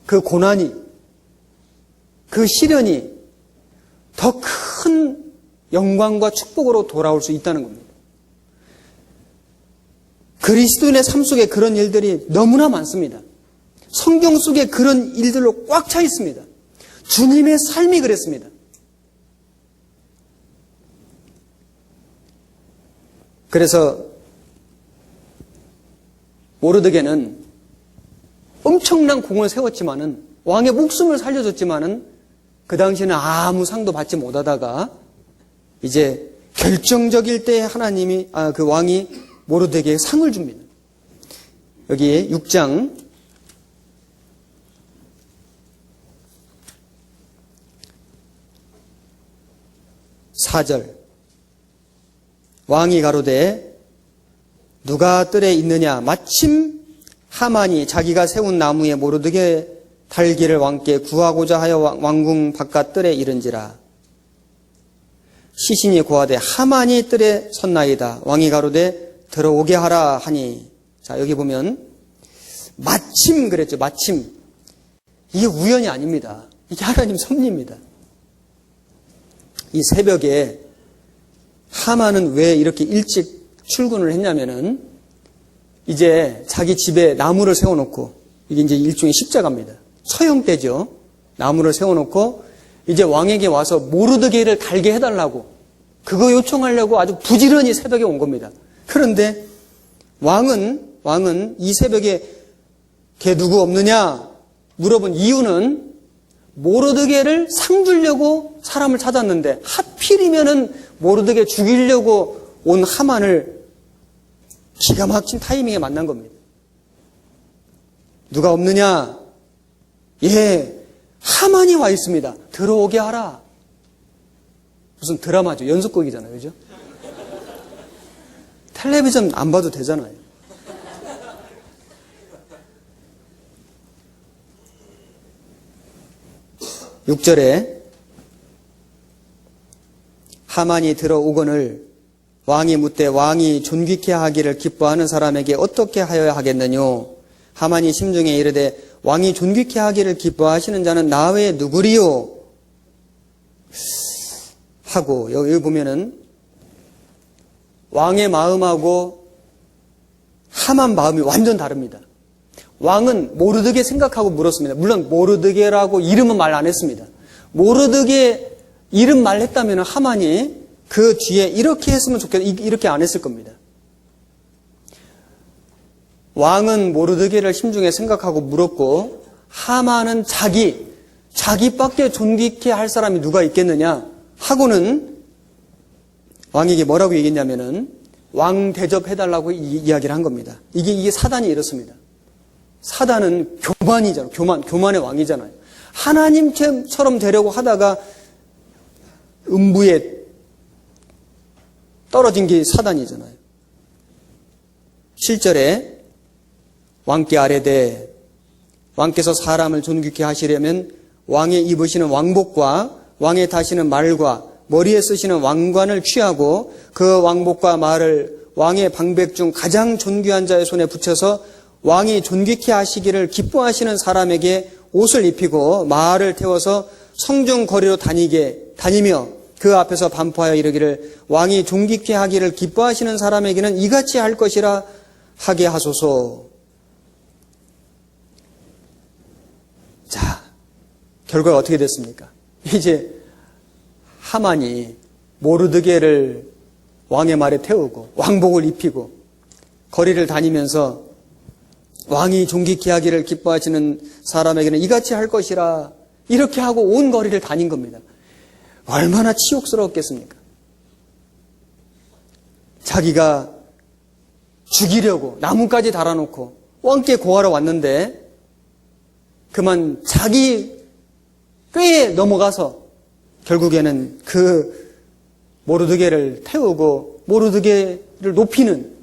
그 고난이, 그 시련이 더 큰 영광과 축복으로 돌아올 수 있다는 겁니다. 그리스도인의 삶 속에 그런 일들이 너무나 많습니다. 성경 속에 그런 일들로 꽉 차 있습니다. 주님의 삶이 그랬습니다. 그래서 모르드게는 엄청난 공을 세웠지만은 왕의 목숨을 살려줬지만은 그 당시에는 아무 상도 받지 못하다가 이제 결정적일 때 하나님이 그 왕이 모르드게에게 상을 줍니다. 여기 6장 4절 왕이 가로되 누가 뜰에 있느냐 마침 하만이 자기가 세운 나무에 모르드게 달기를 왕께 구하고자 하여 왕궁 바깥 뜰에 이른지라. 시신이 고하되 하만이 뜰에 섰나이다. 왕이 가로되 들어오게 하라 하니. 자, 여기 보면 마침 그랬죠. 마침. 이게 우연이 아닙니다. 이게 하나님 섭리입니다. 이 새벽에 하만은 왜 이렇게 일찍 출근을 했냐면은 이제 자기 집에 나무를 세워놓고, 이게 이제 일종의 십자가입니다. 서형대죠. 나무를 세워놓고 이제 왕에게 와서 모르드게를 달게 해달라고, 그거 요청하려고 아주 부지런히 새벽에 온 겁니다. 그런데 왕은 이 새벽에 걔 누구 없느냐 물어본 이유는 모르드게를 상 주려고 사람을 찾았는데 하필이면은 모르드게 죽이려고 온 하만을 기가 막힌 타이밍에 만난 겁니다. 누가 없느냐? 예, 하만이 와 있습니다. 들어오게 하라. 무슨 드라마죠. 연속극이잖아요. 그죠? 텔레비전 안 봐도 되잖아요. (6절에) 하만이 들어오거늘 왕이 묻되 왕이 존귀케 하기를 기뻐하는 사람에게 어떻게 하여야 하겠느뇨? 하만이 심중에 이르되 왕이 존귀케 하기를 기뻐하시는 자는 나 외에 누구리요? 하고, 여기 보면은 왕의 마음하고 하만 마음이 완전 다릅니다. 왕은 모르드게 생각하고 물었습니다. 물론 모르드게라고 이름은 말 안 했습니다. 모르드게 이름 말했다면 하만이 그 뒤에 이렇게 했으면 좋겠다, 이렇게 안 했을 겁니다. 왕은 모르드게를 심중에 생각하고 물었고, 하만은 자기밖에 존귀케 할 사람이 누가 있겠느냐 하고는 왕에게 뭐라고 얘기했냐면은 왕 대접해달라고 이야기를 한 겁니다. 이게 사단이 이렇습니다. 사단은 교만이잖아요. 교만의 왕이잖아요. 하나님처럼 되려고 하다가 음부에 떨어진 게 사단이잖아요. 7절에 왕께 아뢰되, 왕께서 사람을 존귀케 하시려면 왕의 입으시는 왕복과 왕의 타시는 말과 머리에 쓰시는 왕관을 취하고 그 왕복과 말을 왕의 방백 중 가장 존귀한 자의 손에 붙여서 왕이 존귀케 하시기를 기뻐하시는 사람에게 옷을 입히고 말을 태워서 성중 거리로 다니며 그 앞에서 반포하여 이르기를 왕이 존귀케 하기를 기뻐하시는 사람에게는 이같이 할 것이라 하게 하소서. 자, 결과가 어떻게 됐습니까? 이제 하만이 모르드게를 왕의 말에 태우고 왕복을 입히고 거리를 다니면서 왕이 존귀케 하기를 기뻐하시는 사람에게는 이같이 할 것이라 이렇게 하고 온 거리를 다닌 겁니다. 얼마나 치욕스러웠겠습니까? 자기가 죽이려고 나무까지 달아놓고 왕께 고하러 왔는데 그만 자기 꾀에 넘어가서 결국에는 그 모르드게를 태우고 모르드게를 높이는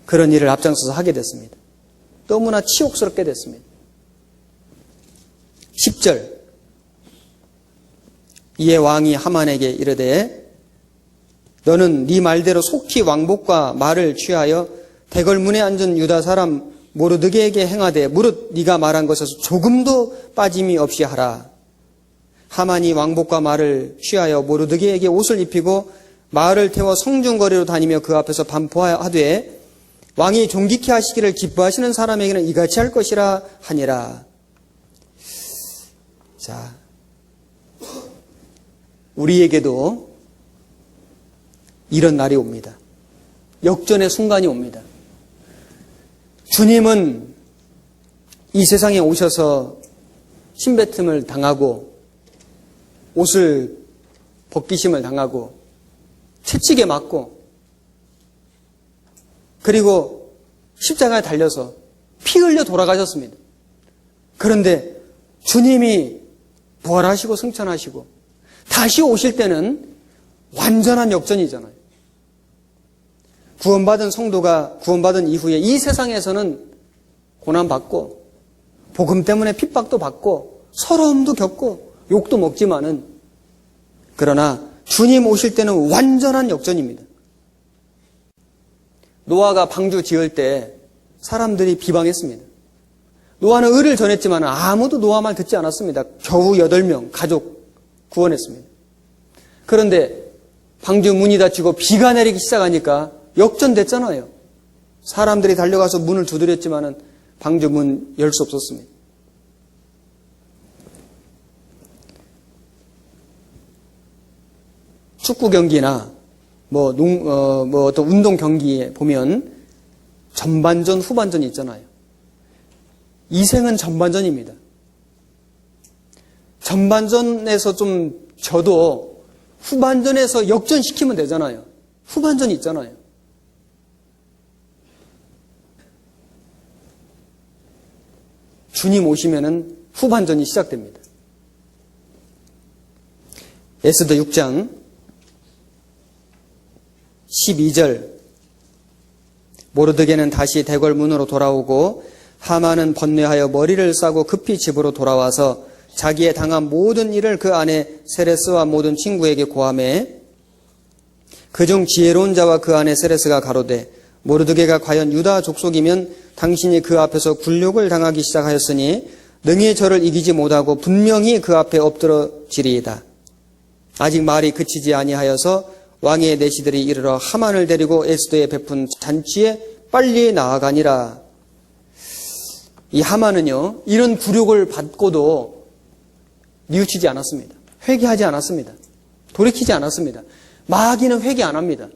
그런 일을 앞장서서 하게 됐습니다. 너무나 치욕스럽게 됐습니다. 10절 이에 왕이 하만에게 이르되 너는 네 말대로 속히 왕복과 말을 취하여 대궐문에 앉은 유다 사람 모르드게에게 행하되 무릇 네가 말한 것에서 조금도 빠짐이 없이 하라. 하만이 왕복과 말을 취하여 모르드게에게 옷을 입히고 말을 태워 성중거리로 다니며 그 앞에서 반포하되 왕이 존귀케 하시기를 기뻐하시는 사람에게는 이같이 할 것이라 하니라. 자, 우리에게도 이런 날이 옵니다. 역전의 순간이 옵니다. 주님은 이 세상에 오셔서 침뱉음을 당하고 옷을 벗기심을 당하고 채찍에 맞고 그리고 십자가에 달려서 피 흘려 돌아가셨습니다. 그런데 주님이 부활하시고 승천하시고 다시 오실 때는 완전한 역전이잖아요. 구원받은 성도가 구원받은 이후에 이 세상에서는 고난받고 복음 때문에 핍박도 받고 서러움도 겪고 욕도 먹지만은 그러나 주님 오실 때는 완전한 역전입니다. 노아가 방주 지을 때 사람들이 비방했습니다. 노아는 의를 전했지만 아무도 노아 말 듣지 않았습니다. 겨우 8명 가족 구원했습니다. 그런데 방주 문이 닫히고 비가 내리기 시작하니까 역전됐잖아요. 사람들이 달려가서 문을 두드렸지만은 방주 문 열 수 없었습니다. 축구 경기나 어떤 운동 경기에 보면 전반전, 후반전이 있잖아요. 이생은 전반전입니다. 전반전에서 좀 져도 후반전에서 역전시키면 되잖아요. 후반전이 있잖아요. 주님 오시면은 후반전이 시작됩니다. 에스더 6장 12절 모르드게는 다시 대궐 문으로 돌아오고 하만은 번뇌하여 머리를 싸고 급히 집으로 돌아와서 자기의 당한 모든 일을 그 아내 세레스와 모든 친구에게 고하매 그중 지혜로운 자와 그 아내 세레스가 가로되 모르드게가 과연 유다 족속이면 당신이 그 앞에서 굴욕을 당하기 시작하였으니 능히 저를 이기지 못하고 분명히 그 앞에 엎드러지리이다. 아직 말이 그치지 아니하여서 왕의 내시들이 이르러 하만을 데리고 에스더에 베푼 잔치에 빨리 나아가니라. 이 하만은요, 이런 굴욕을 받고도 뉘우치지 않았습니다. 회개하지 않았습니다. 돌이키지 않았습니다. 마귀는 회개 안 합니다.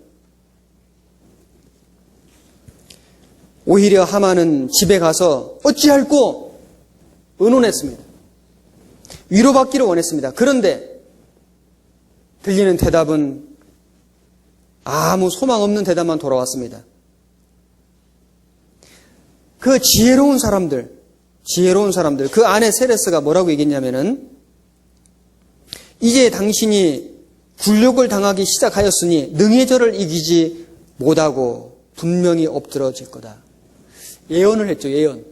오히려 하만은 집에 가서 어찌할꼬 의논했습니다. 위로받기를 원했습니다. 그런데 들리는 대답은 아무 소망 없는 대답만 돌아왔습니다. 그 지혜로운 사람들, 그 아내 세레스가 뭐라고 얘기했냐면은 이제 당신이 굴욕을 당하기 시작하였으니 능히 저를 이기지 못하고 분명히 엎드러질 거다. 예언을 했죠, 예언.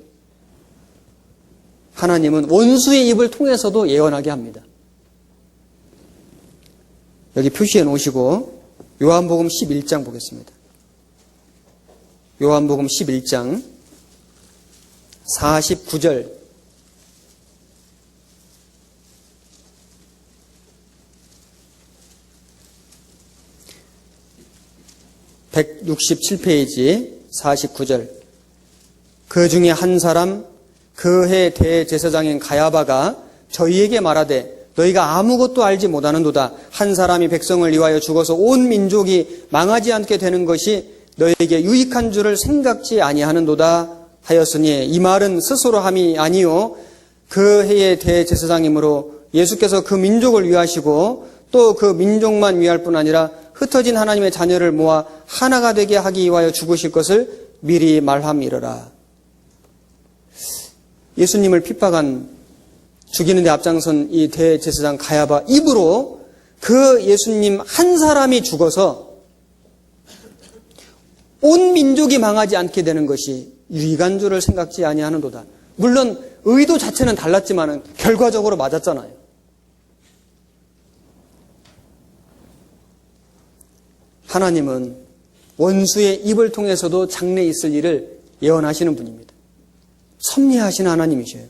하나님은 원수의 입을 통해서도 예언하게 합니다. 여기 표시해 놓으시고 요한복음 11장 보겠습니다. 요한복음 11장 49절 167페이지 49절 그 중에 한 사람 그해 대제사장인 가야바가 저희에게 말하되 너희가 아무것도 알지 못하는도다. 한 사람이 백성을 위하여 죽어서 온 민족이 망하지 않게 되는 것이 너희에게 유익한 줄을 생각지 아니하는도다 하였으니 이 말은 스스로 함이 아니요 그 해의 대제사장이므로 예수께서 그 민족을 위하시고 또 그 민족만 위할 뿐 아니라 흩어진 하나님의 자녀를 모아 하나가 되게 하기 위하여 죽으실 것을 미리 말함이러라. 예수님을 핍박한 죽이는 데 앞장선 이 대제사장 가야바 입으로 그 예수님 한 사람이 죽어서 온 민족이 망하지 않게 되는 것이 유익한 줄을 생각지 아니하는도다. 물론 의도 자체는 달랐지만 결과적으로 맞았잖아요. 하나님은 원수의 입을 통해서도 장래 있을 일을 예언하시는 분입니다. 섭리하시는 하나님이셔요.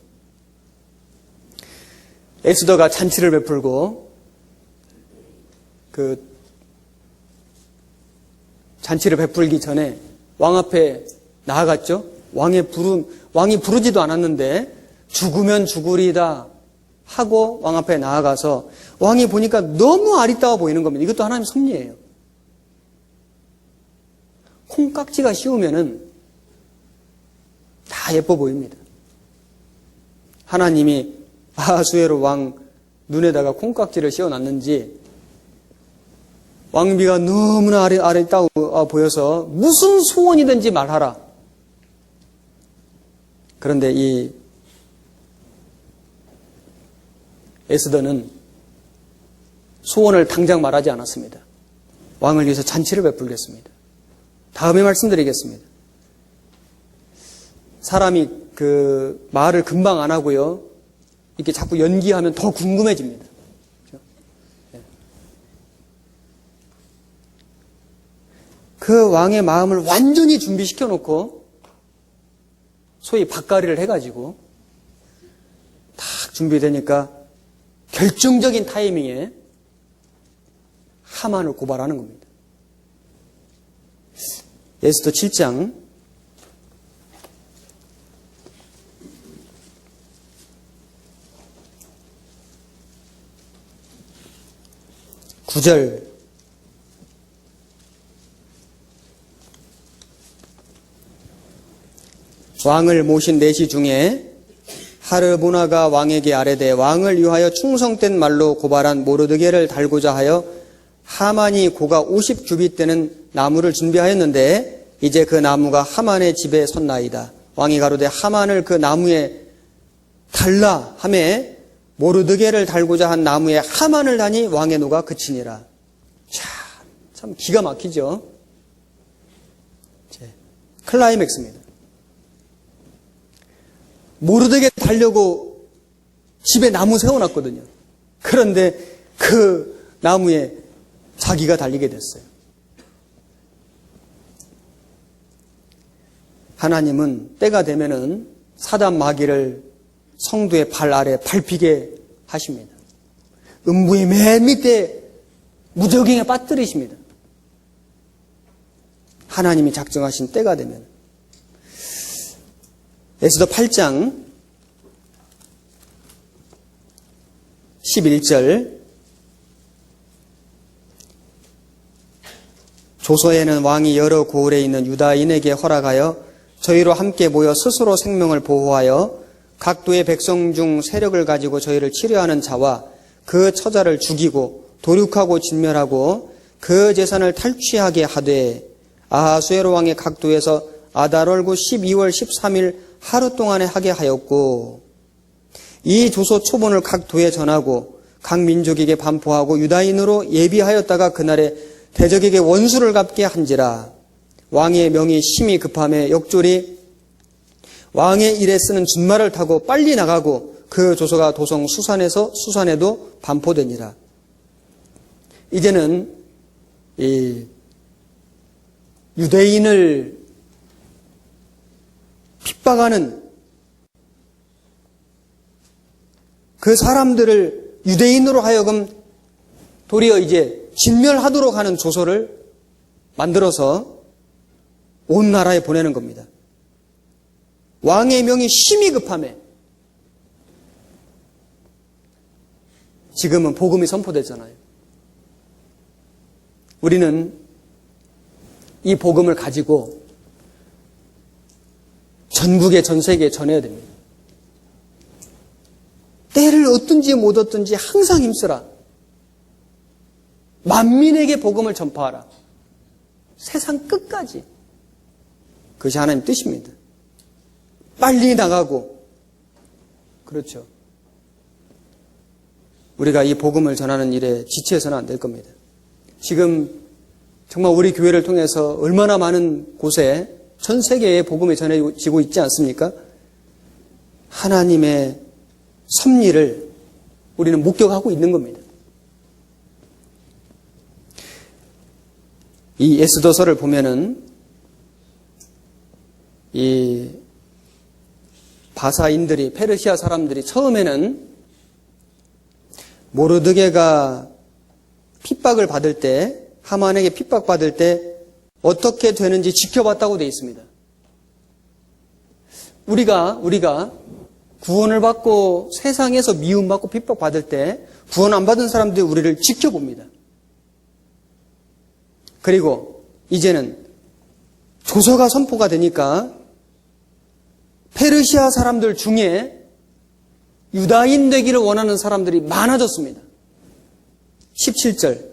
에스더가 잔치를 베풀고 그 잔치를 베풀기 전에 왕 앞에 나아갔죠. 왕이 부르지도 않았는데 죽으면 죽으리다 하고 왕 앞에 나아가서 왕이 보니까 너무 아리따워 보이는 겁니다. 이것도 하나님 섭리예요. 콩깍지가 씌우면은 다 예뻐 보입니다. 하나님이 아하수에로 왕 눈에다가 콩깍지를 씌워놨는지 왕비가 너무나 아리따워 보여서 무슨 소원이든지 말하라. 그런데 이 에스더는 소원을 당장 말하지 않았습니다. 왕을 위해서 잔치를 베풀겠습니다. 다음에 말씀드리겠습니다. 사람이 그 말을 금방 안 하고요. 이렇게 자꾸 연기하면 더 궁금해집니다. 그 왕의 마음을 완전히 준비시켜 놓고 소위 밭가리를 해가지고 딱 준비되니까 결정적인 타이밍에 하만을 고발하는 겁니다. 에스더 7장 9절 왕을 모신 내시 중에 하르보나가 왕에게 아뢰되 왕을 위하여 충성된 말로 고발한 모르드게를 달고자 하여 하만이 고가 50규빗 되는 나무를 준비하였는데 이제 그 나무가 하만의 집에 섰나이다. 왕이 가로되 하만을 그 나무에 달라 하매 모르드게를 달고자 한 나무에 하만을 다니 왕의 노가 그치니라. 자, 참 기가 막히죠. 클라이맥스입니다. 모르드게 달려고 집에 나무 세워놨거든요. 그런데 그 나무에 자기가 달리게 됐어요. 하나님은 때가 되면은 사단 마귀를 성도의 발 아래 밟히게 하십니다. 음부의 맨 밑에 무저갱에 빠뜨리십니다. 하나님이 작정하신 때가 되면. 에스더 8장 11절 조서에는 왕이 여러 고을에 있는 유다인에게 허락하여 저희로 함께 모여 스스로 생명을 보호하여 각도의 백성 중 세력을 가지고 저희를 치료하는 자와 그 처자를 죽이고 도륙하고 진멸하고 그 재산을 탈취하게 하되 아하수에로 왕의 각도에서 아달월구 12월 13일 하루 동안에 하게 하였고 이 조서 초본을 각 도에 전하고 각 민족에게 반포하고 유다인으로 예비하였다가 그날에 대적에게 원수를 갚게 한지라. 왕의 명이 심히 급함에 역졸이 왕의 일에 쓰는 준말을 타고 빨리 나가고 그 조서가 도성 수산에도 반포되니라. 이제는 이 유대인을 핍박하는 그 사람들을 유대인으로 하여금 도리어 이제 진멸하도록 하는 조서를 만들어서 온 나라에 보내는 겁니다. 왕의 명이 심히 급함에 지금은 복음이 선포되잖아요. 우리는 이 복음을 가지고 전국에 전 세계에 전해야 됩니다. 때를 얻든지 못 얻든지 항상 힘쓰라. 만민에게 복음을 전파하라. 세상 끝까지. 그것이 하나님 뜻입니다. 빨리 나가고. 그렇죠. 우리가 이 복음을 전하는 일에 지체해서는 안 될 겁니다. 지금 정말 우리 교회를 통해서 얼마나 많은 곳에 전 세계에 복음이 전해지고 있지 않습니까? 하나님의 섭리를 우리는 목격하고 있는 겁니다. 이 에스더서를 보면은 이 바사인들이, 페르시아 사람들이 처음에는 모르드게가 핍박을 받을 때, 하만에게 핍박받을 때 어떻게 되는지 지켜봤다고 되어 있습니다. 우리가 구원을 받고 세상에서 미움받고 핍박받을 때 구원 안 받은 사람들이 우리를 지켜봅니다. 그리고 이제는 조서가 선포가 되니까 페르시아 사람들 중에 유다인 되기를 원하는 사람들이 많아졌습니다. 17절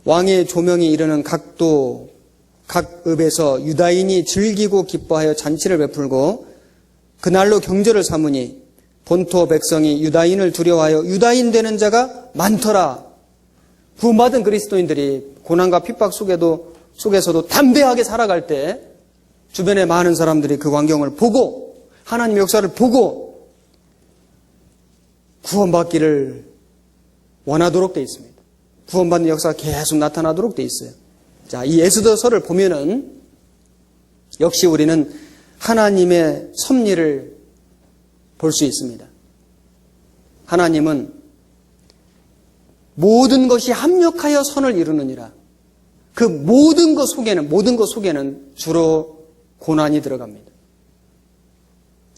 왕의 조명이 이르는 각 읍에서 유다인이 즐기고 기뻐하여 잔치를 베풀고 그날로 경절을 삼으니 본토 백성이 유다인을 두려워하여 유다인 되는 자가 많더라. 구원받은 그리스도인들이 고난과 핍박 속에서도 담대하게 살아갈 때 주변에 많은 사람들이 그 광경을 보고 하나님의 역사를 보고 구원받기를 원하도록 되어 있습니다. 구원받는 역사가 계속 나타나도록 되어 있어요. 자, 이 에스더서를 보면은 역시 우리는 하나님의 섭리를 볼 수 있습니다. 하나님은 모든 것이 합력하여 선을 이루느니라. 그 모든 것 속에는 주로 고난이 들어갑니다.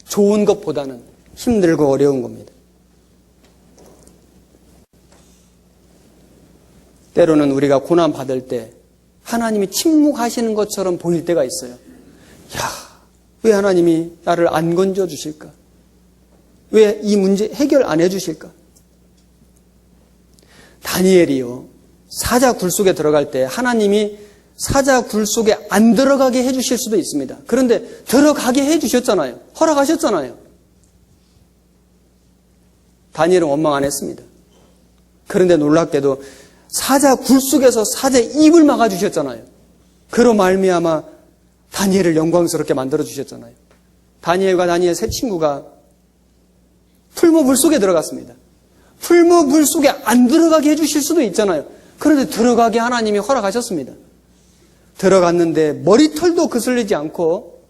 좋은 것보다는 힘들고 어려운 겁니다. 때로는 우리가 고난 받을 때 하나님이 침묵하시는 것처럼 보일 때가 있어요. 왜 하나님이 나를 안 건져 주실까? 왜 이 문제 해결 안 해 주실까? 다니엘이요, 사자 굴 속에 들어갈 때 하나님이 사자 굴 속에 안 들어가게 해 주실 수도 있습니다. 그런데 들어가게 해 주셨잖아요. 허락하셨잖아요. 다니엘은 원망 안 했습니다. 그런데 놀랍게도 사자 굴 속에서 사자의 입을 막아주셨잖아요. 그로 말미암아 다니엘을 영광스럽게 만들어주셨잖아요. 다니엘과 다니엘 세 친구가 풀무 물 속에 들어갔습니다. 풀무 물 속에 안 들어가게 해주실 수도 있잖아요. 그런데 들어가게 하나님이 허락하셨습니다. 들어갔는데 머리털도 그슬리지 않고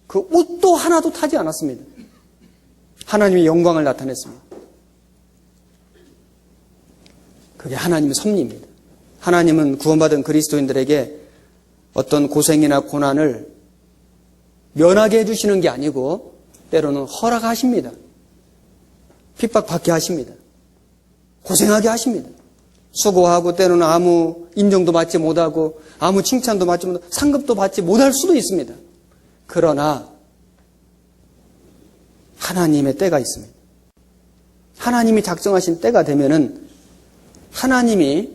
그 옷도 하나도 타지 않았습니다. 하나님의 영광을 나타냈습니다. 그게 하나님의 섭리입니다. 하나님은 구원받은 그리스도인들에게 어떤 고생이나 고난을 면하게 해주시는 게 아니고 때로는 허락하십니다. 핍박받게 하십니다. 고생하게 하십니다. 수고하고 때로는 아무 인정도 받지 못하고 아무 칭찬도 받지 못하고 상급도 받지 못할 수도 있습니다. 그러나 하나님의 때가 있습니다. 하나님이 작정하신 때가 되면은 하나님이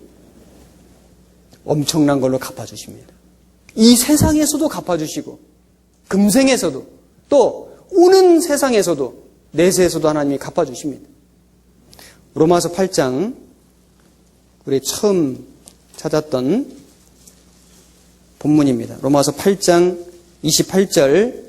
엄청난 걸로 갚아주십니다. 이 세상에서도 갚아주시고 금생에서도 또 오는 세상에서도 내세에서도 하나님이 갚아주십니다. 로마서 8장 우리 처음 찾았던 본문입니다. 로마서 8장 28절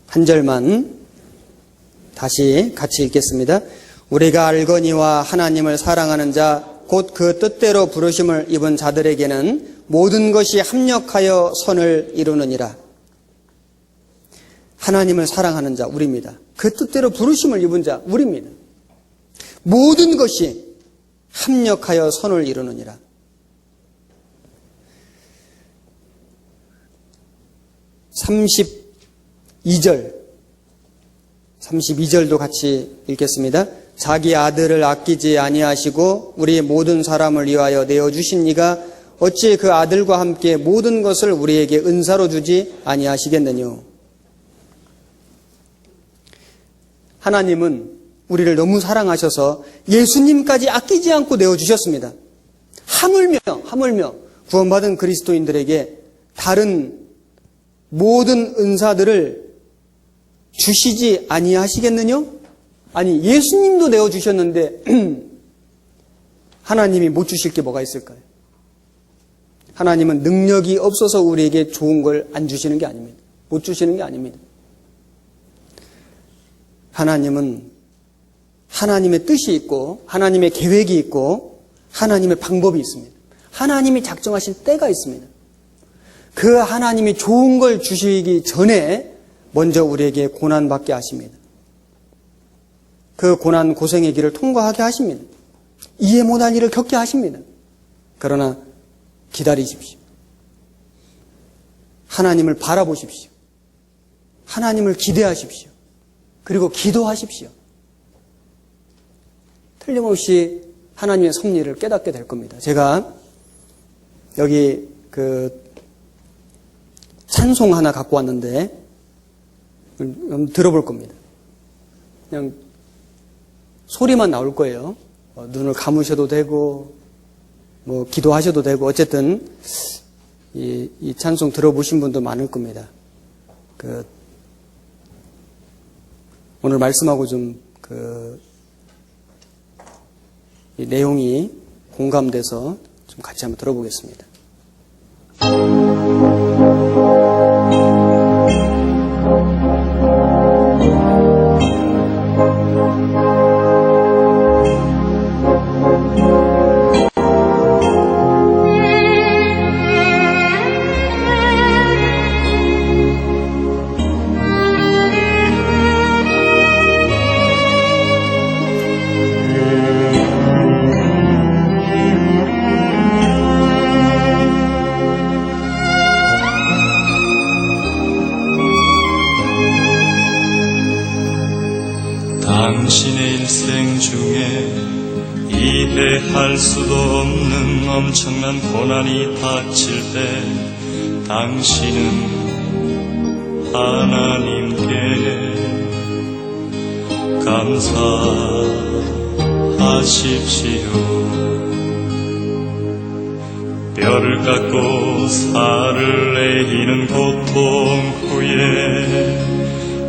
한 절만 다시 같이 읽겠습니다. 우리가 알거니와 하나님을 사랑하는 자 곧 그 뜻대로 부르심을 입은 자들에게는 모든 것이 합력하여 선을 이루느니라. 하나님을 사랑하는 자 우리입니다. 그 뜻대로 부르심을 입은 자 우리입니다. 모든 것이 합력하여 선을 이루느니라. 32절도 같이 읽겠습니다. 자기 아들을 아끼지 아니하시고 우리 모든 사람을 위하여 내어주신 이가 어찌 그 아들과 함께 모든 것을 우리에게 은사로 주지 아니하시겠느냐. 하나님은 우리를 너무 사랑하셔서 예수님까지 아끼지 않고 내어주셨습니다. 하물며 구원받은 그리스도인들에게 다른 모든 은사들을 주시지 아니하시겠느냐? 아니, 예수님도 내어주셨는데 하나님이 못 주실 게 뭐가 있을까요? 하나님은 능력이 없어서 우리에게 좋은 걸 안 주시는 게 아닙니다. 못 주시는 게 아닙니다. 하나님은 하나님의 뜻이 있고 하나님의 계획이 있고 하나님의 방법이 있습니다. 하나님이 작정하신 때가 있습니다. 그 하나님이 좋은 걸 주시기 전에 먼저 우리에게 고난받게 하십니다. 그 고난 고생의 길을 통과하게 하십니다. 이해 못할 일을 겪게 하십니다. 그러나 기다리십시오. 하나님을 바라보십시오. 하나님을 기대하십시오. 그리고 기도하십시오. 틀림없이 하나님의 섭리를 깨닫게 될 겁니다. 제가 여기 찬송 하나 갖고 왔는데 한번 들어볼 겁니다. 그냥 소리만 나올 거예요. 눈을 감으셔도 되고 기도하셔도 되고 어쨌든 이 찬송 들어보신 분도 많을 겁니다. 오늘 말씀하고 좀 이 내용이 공감돼서 좀 같이 한번 들어보겠습니다. 당신의 일생 중에 이해할 수도 없는 엄청난 고난이 닥칠 때 당신은 하나님께 감사하십시오. 뼈를 깎고 살을 내리는 고통 후에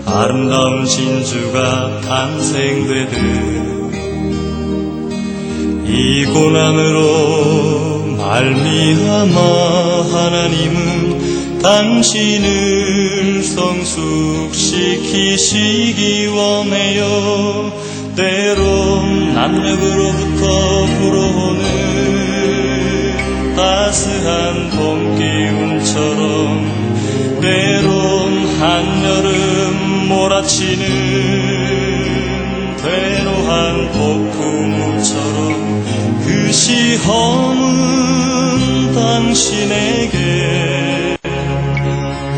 아름다운 진주가 탄생되듯 이 고난으로 말미암아 하나님은 당신을 성숙시키시기 원해요. 때론 남녀로부터 불어오는 따스한 봄 기운처럼 때론 한여름 몰아치는 대노한 폭풍우처럼 그 시험은 당신에게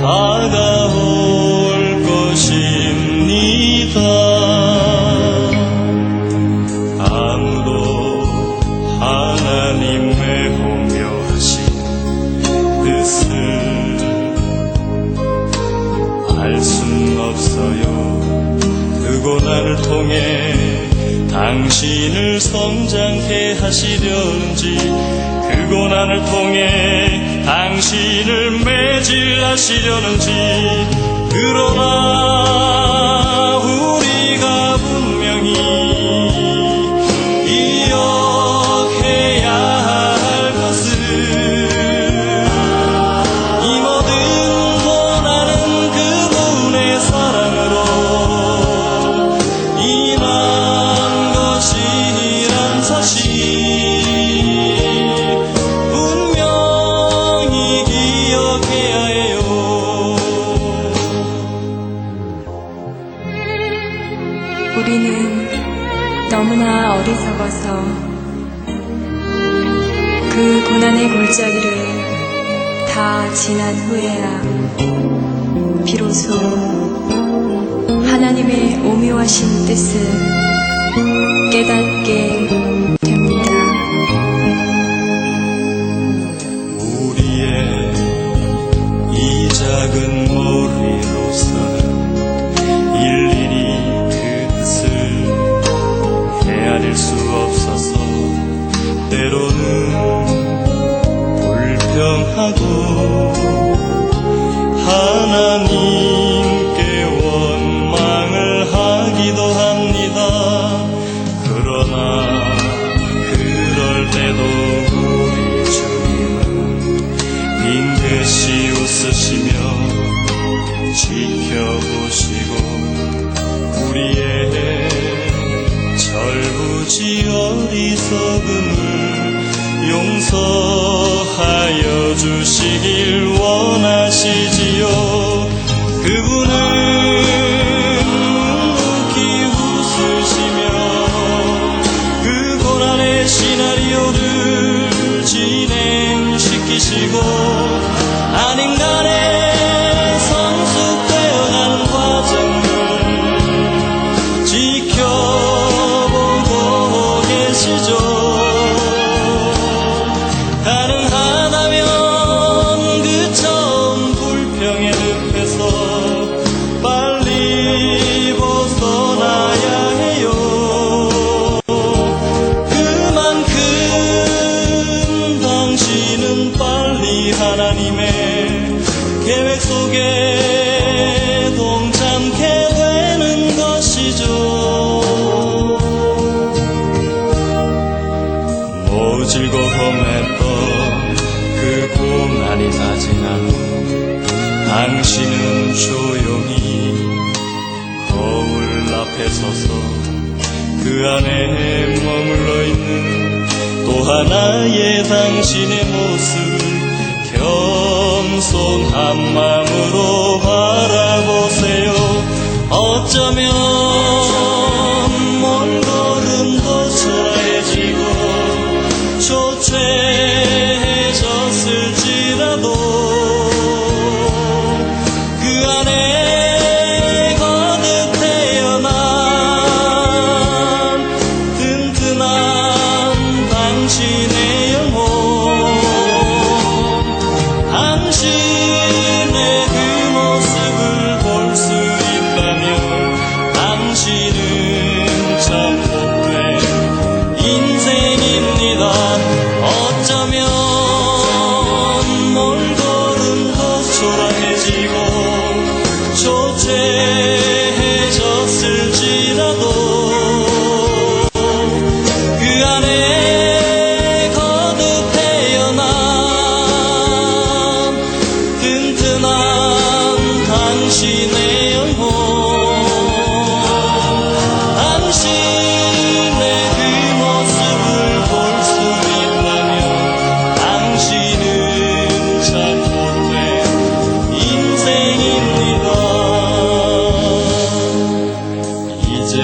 다가올 것입니다. 아무도 하나님의 오묘하신 뜻을 알 수는 없어요. 그 고난을 통해 당신을 성장케 하시려는지 그 고난을 통해 당신을 매질하시려는지 그러나 우리가 분명히 기억해야 할 것은 이 모든 고난은 그분의 사랑으로 인한 것이란 사실 분명히 기억해야 해요. 우리는 너무나 어리석어서 그 고난의 골짜기를 다 지난 후에야 비로소 하나님의 오묘하신 뜻을 깨닫게 됩니다. 우리의 이 작은 머리로서는 일일이 그 뜻을 헤아릴 수 없어서 때로는 불평하고 하나님께 원망을 하기도 합니다. 그러나 그럴 때도 우리 주님은 빙긋이 웃으시며 지켜보시고 우리의 절부지 어리석음을 용서하여 주시길 원하시지요. 그분은 묵묵히 웃으시며 그 고난의 시나리오를 진행시키시고 아닌 간에 성숙되어가는 과정을 지켜보고 하나님의 계획 속에 동참케 되는 것이죠. 모질고 험했던 그 고난이 다 지난 후 당신은 조용히 거울 앞에 서서 그 안에 머물러 있는 또 하나의 당신의 모습 겸손한 마음으로 바라보세요. 어쩌면 먼 걸음도 초라해지고 초췌해졌을지라도 그 안에 거듭 태어난 든든한 당신의 영혼, 당신의 그 모습을 볼 수 있다면 당신은 참 복된 인생입니다. 어쩌면 먼 걸음도 초라해지고 초췌해졌을지라도 그 안에 거듭 태어난 든든한 당신의 영혼, 당신의 그 모습을 볼 수 있다면 당신은 참 복된 인생입니다. 이제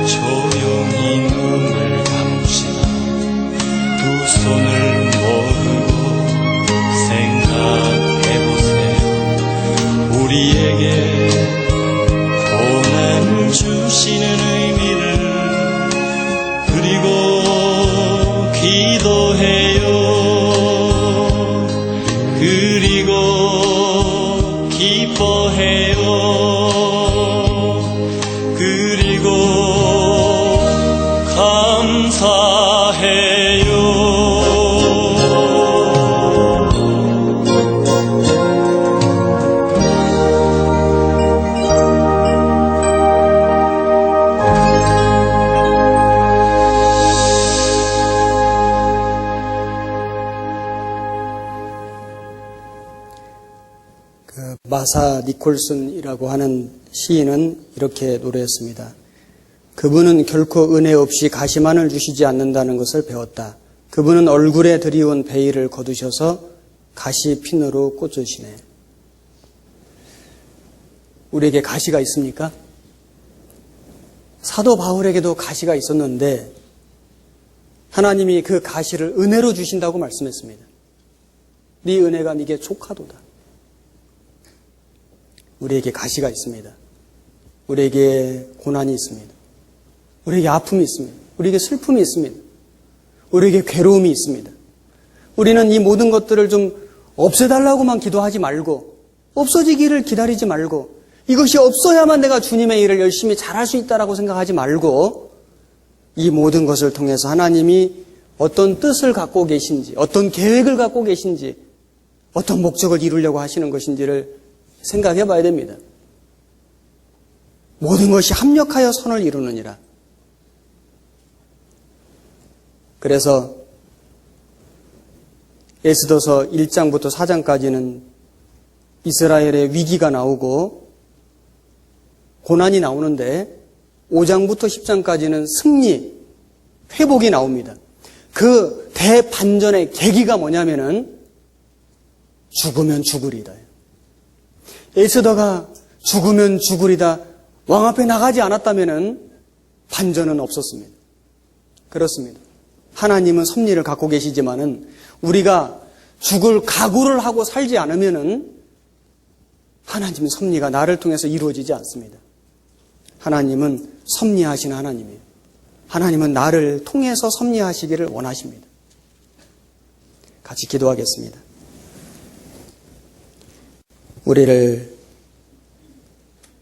조용히 눈을 감으시나 두 손을 모으고 생각해보세요. 우리에게 고난을 주시는 의미를, 그리고 기도해요. 그리고 기뻐해요. 그리고 감사해요. 마사 니콜슨이라고 하는 시인은 이렇게 노래했습니다. 그분은 결코 은혜 없이 가시만을 주시지 않는다는 것을 배웠다. 그분은 얼굴에 드리운 베일을 거두셔서 가시 핀으로 꽂으시네. 우리에게 가시가 있습니까? 사도 바울에게도 가시가 있었는데 하나님이 그 가시를 은혜로 주신다고 말씀했습니다. 네 은혜가 네게 족하도다. 우리에게 가시가 있습니다. 우리에게 고난이 있습니다. 우리에게 아픔이 있습니다. 우리에게 슬픔이 있습니다. 우리에게 괴로움이 있습니다. 우리는 이 모든 것들을 좀 없애달라고만 기도하지 말고, 없어지기를 기다리지 말고, 이것이 없어야만 내가 주님의 일을 열심히 잘할 수 있다라고 생각하지 말고, 이 모든 것을 통해서 하나님이 어떤 뜻을 갖고 계신지, 어떤 계획을 갖고 계신지, 어떤 목적을 이루려고 하시는 것인지를 생각해 봐야 됩니다. 모든 것이 합력하여 선을 이루느니라. 그래서 에스더서 1장부터 4장까지는 이스라엘의 위기가 나오고 고난이 나오는데 5장부터 10장까지는 승리, 회복이 나옵니다. 그 대반전의 계기가 뭐냐면은 죽으면 죽으리다. 에스더가 죽으면 죽으리다 왕 앞에 나가지 않았다면은 반전은 없었습니다. 그렇습니다. 하나님은 섭리를 갖고 계시지만은 우리가 죽을 각오를 하고 살지 않으면은 하나님의 섭리가 나를 통해서 이루어지지 않습니다. 하나님은 섭리하시는 하나님이에요. 하나님은 나를 통해서 섭리하시기를 원하십니다. 같이 기도하겠습니다. 우리를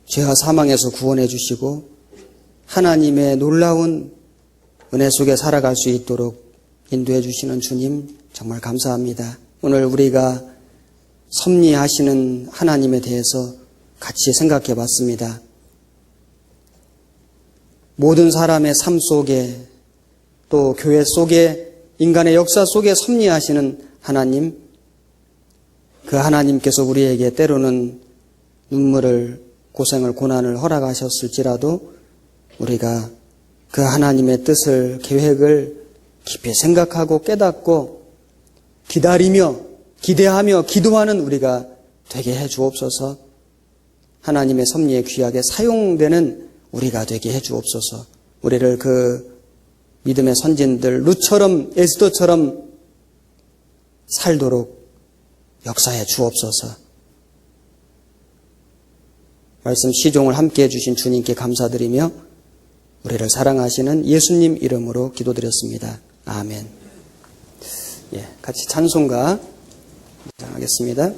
죄와 사망에서 구원해 주시고 하나님의 놀라운 은혜 속에 살아갈 수 있도록 인도해 주시는 주님 정말 감사합니다. 오늘 우리가 섭리하시는 하나님에 대해서 같이 생각해 봤습니다. 모든 사람의 삶 속에 또 교회 속에 인간의 역사 속에 섭리하시는 하나님, 그 하나님께서 우리에게 때로는 눈물을, 고생을, 고난을 허락하셨을지라도 우리가 그 하나님의 뜻을, 계획을 깊이 생각하고 깨닫고 기다리며 기대하며 기도하는 우리가 되게 해 주옵소서. 하나님의 섭리에 귀하게 사용되는 우리가 되게 해 주옵소서. 우리를 그 믿음의 선진들 룻처럼 에스더처럼 살도록 역사해 주옵소서. 말씀 시종을 함께 해주신 주님께 감사드리며 우리를 사랑하시는 예수님 이름으로 기도드렸습니다. 아멘. 같이 찬송가 하겠습니다.